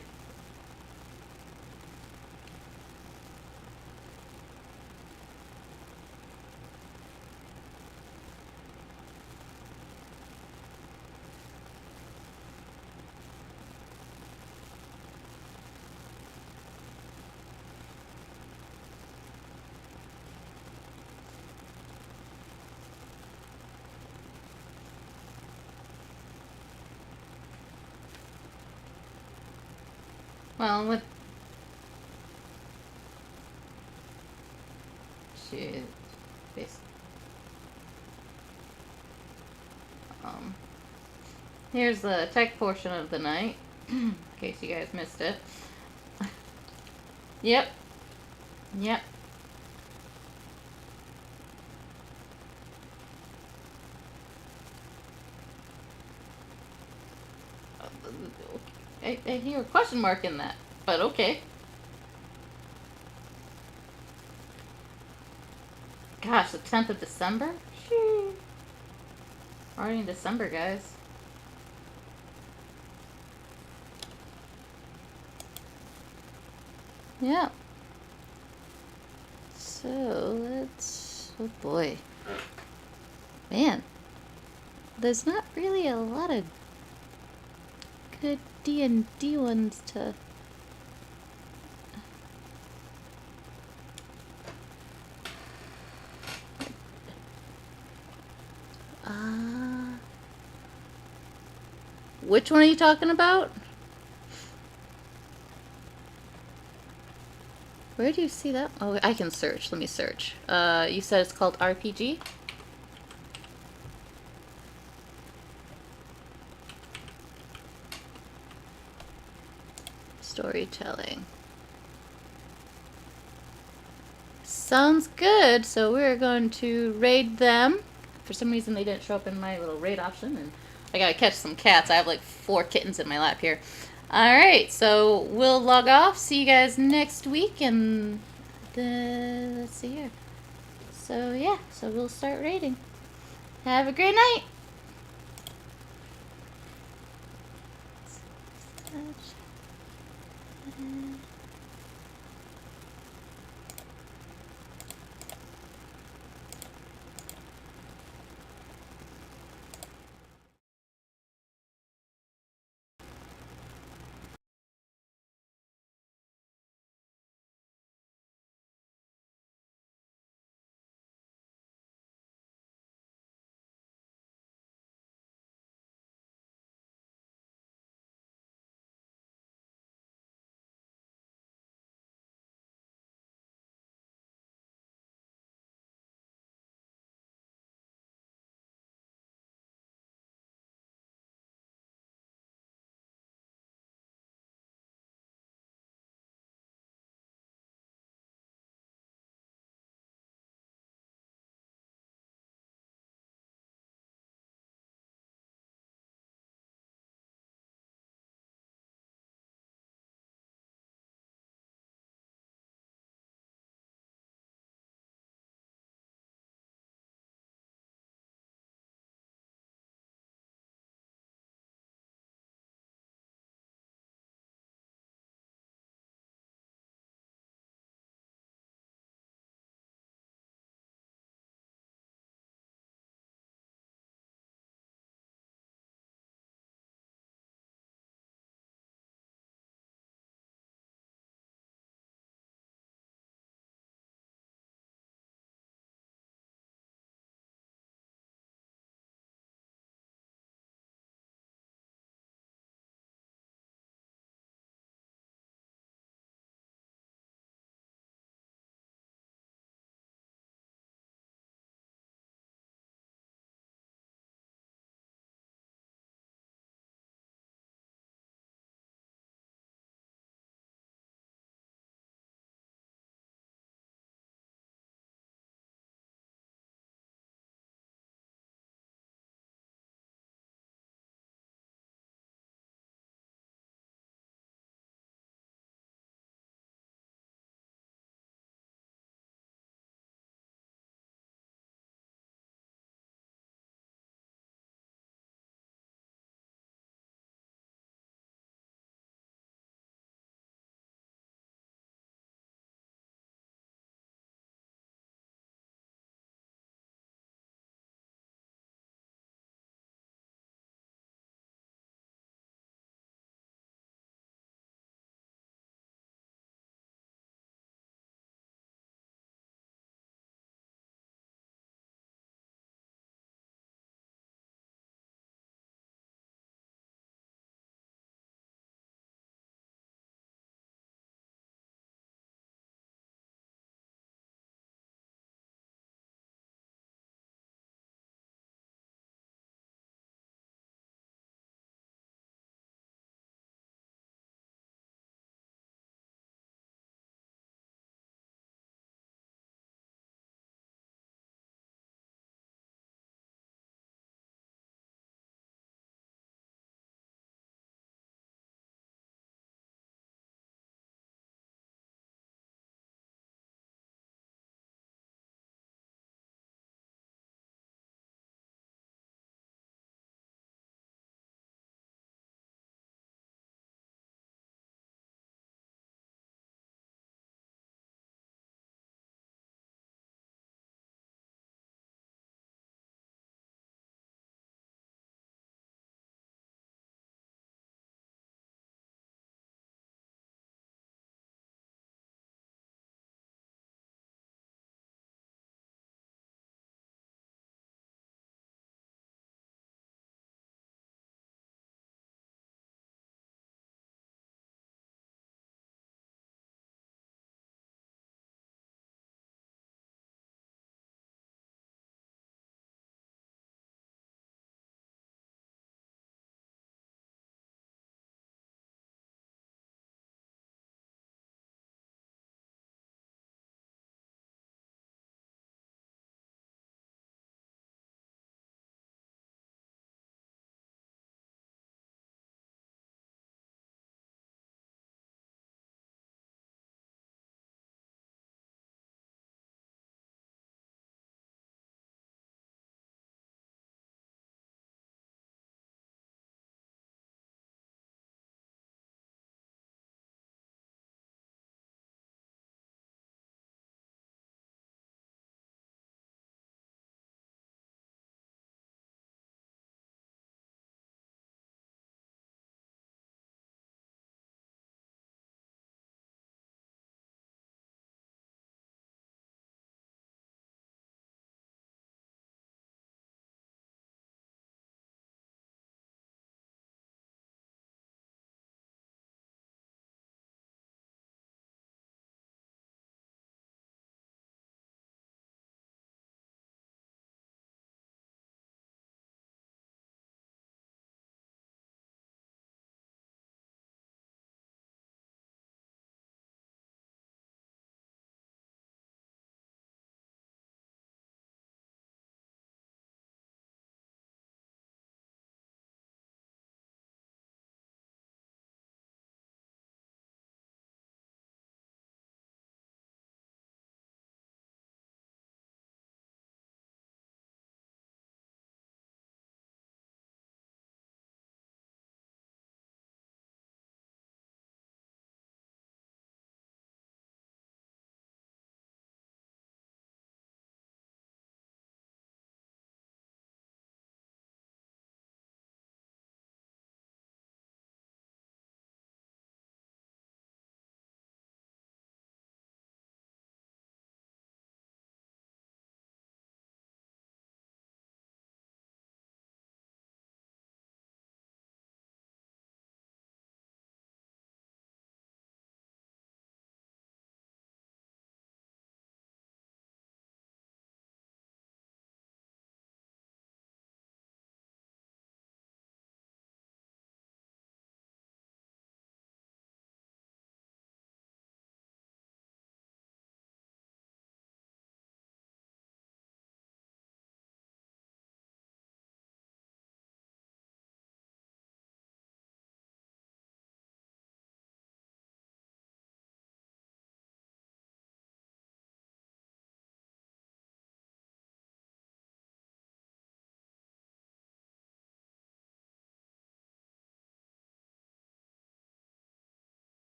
Well, with... Shit. Here's the tech portion of the night, in case you guys missed it. Yep. Yep. I hear a question mark in that, but okay. gosh, the 10th of December? Shee. Already in December, guys. Yeah. So, let's... Oh boy. Man. There's not really a lot of good D&D ones to... Which one are you talking about? Where do you see that? Oh, I can search. Let me search. You said it's called RPG? Storytelling. Sounds good. So we're going to raid them. For some reason they didn't show up in my little raid option, and I gotta catch some cats. I have like 4 kittens in my lap here. Alright, so we'll log off. See you guys next week, and let's see here. So yeah, so we'll start raiding. Have a great night.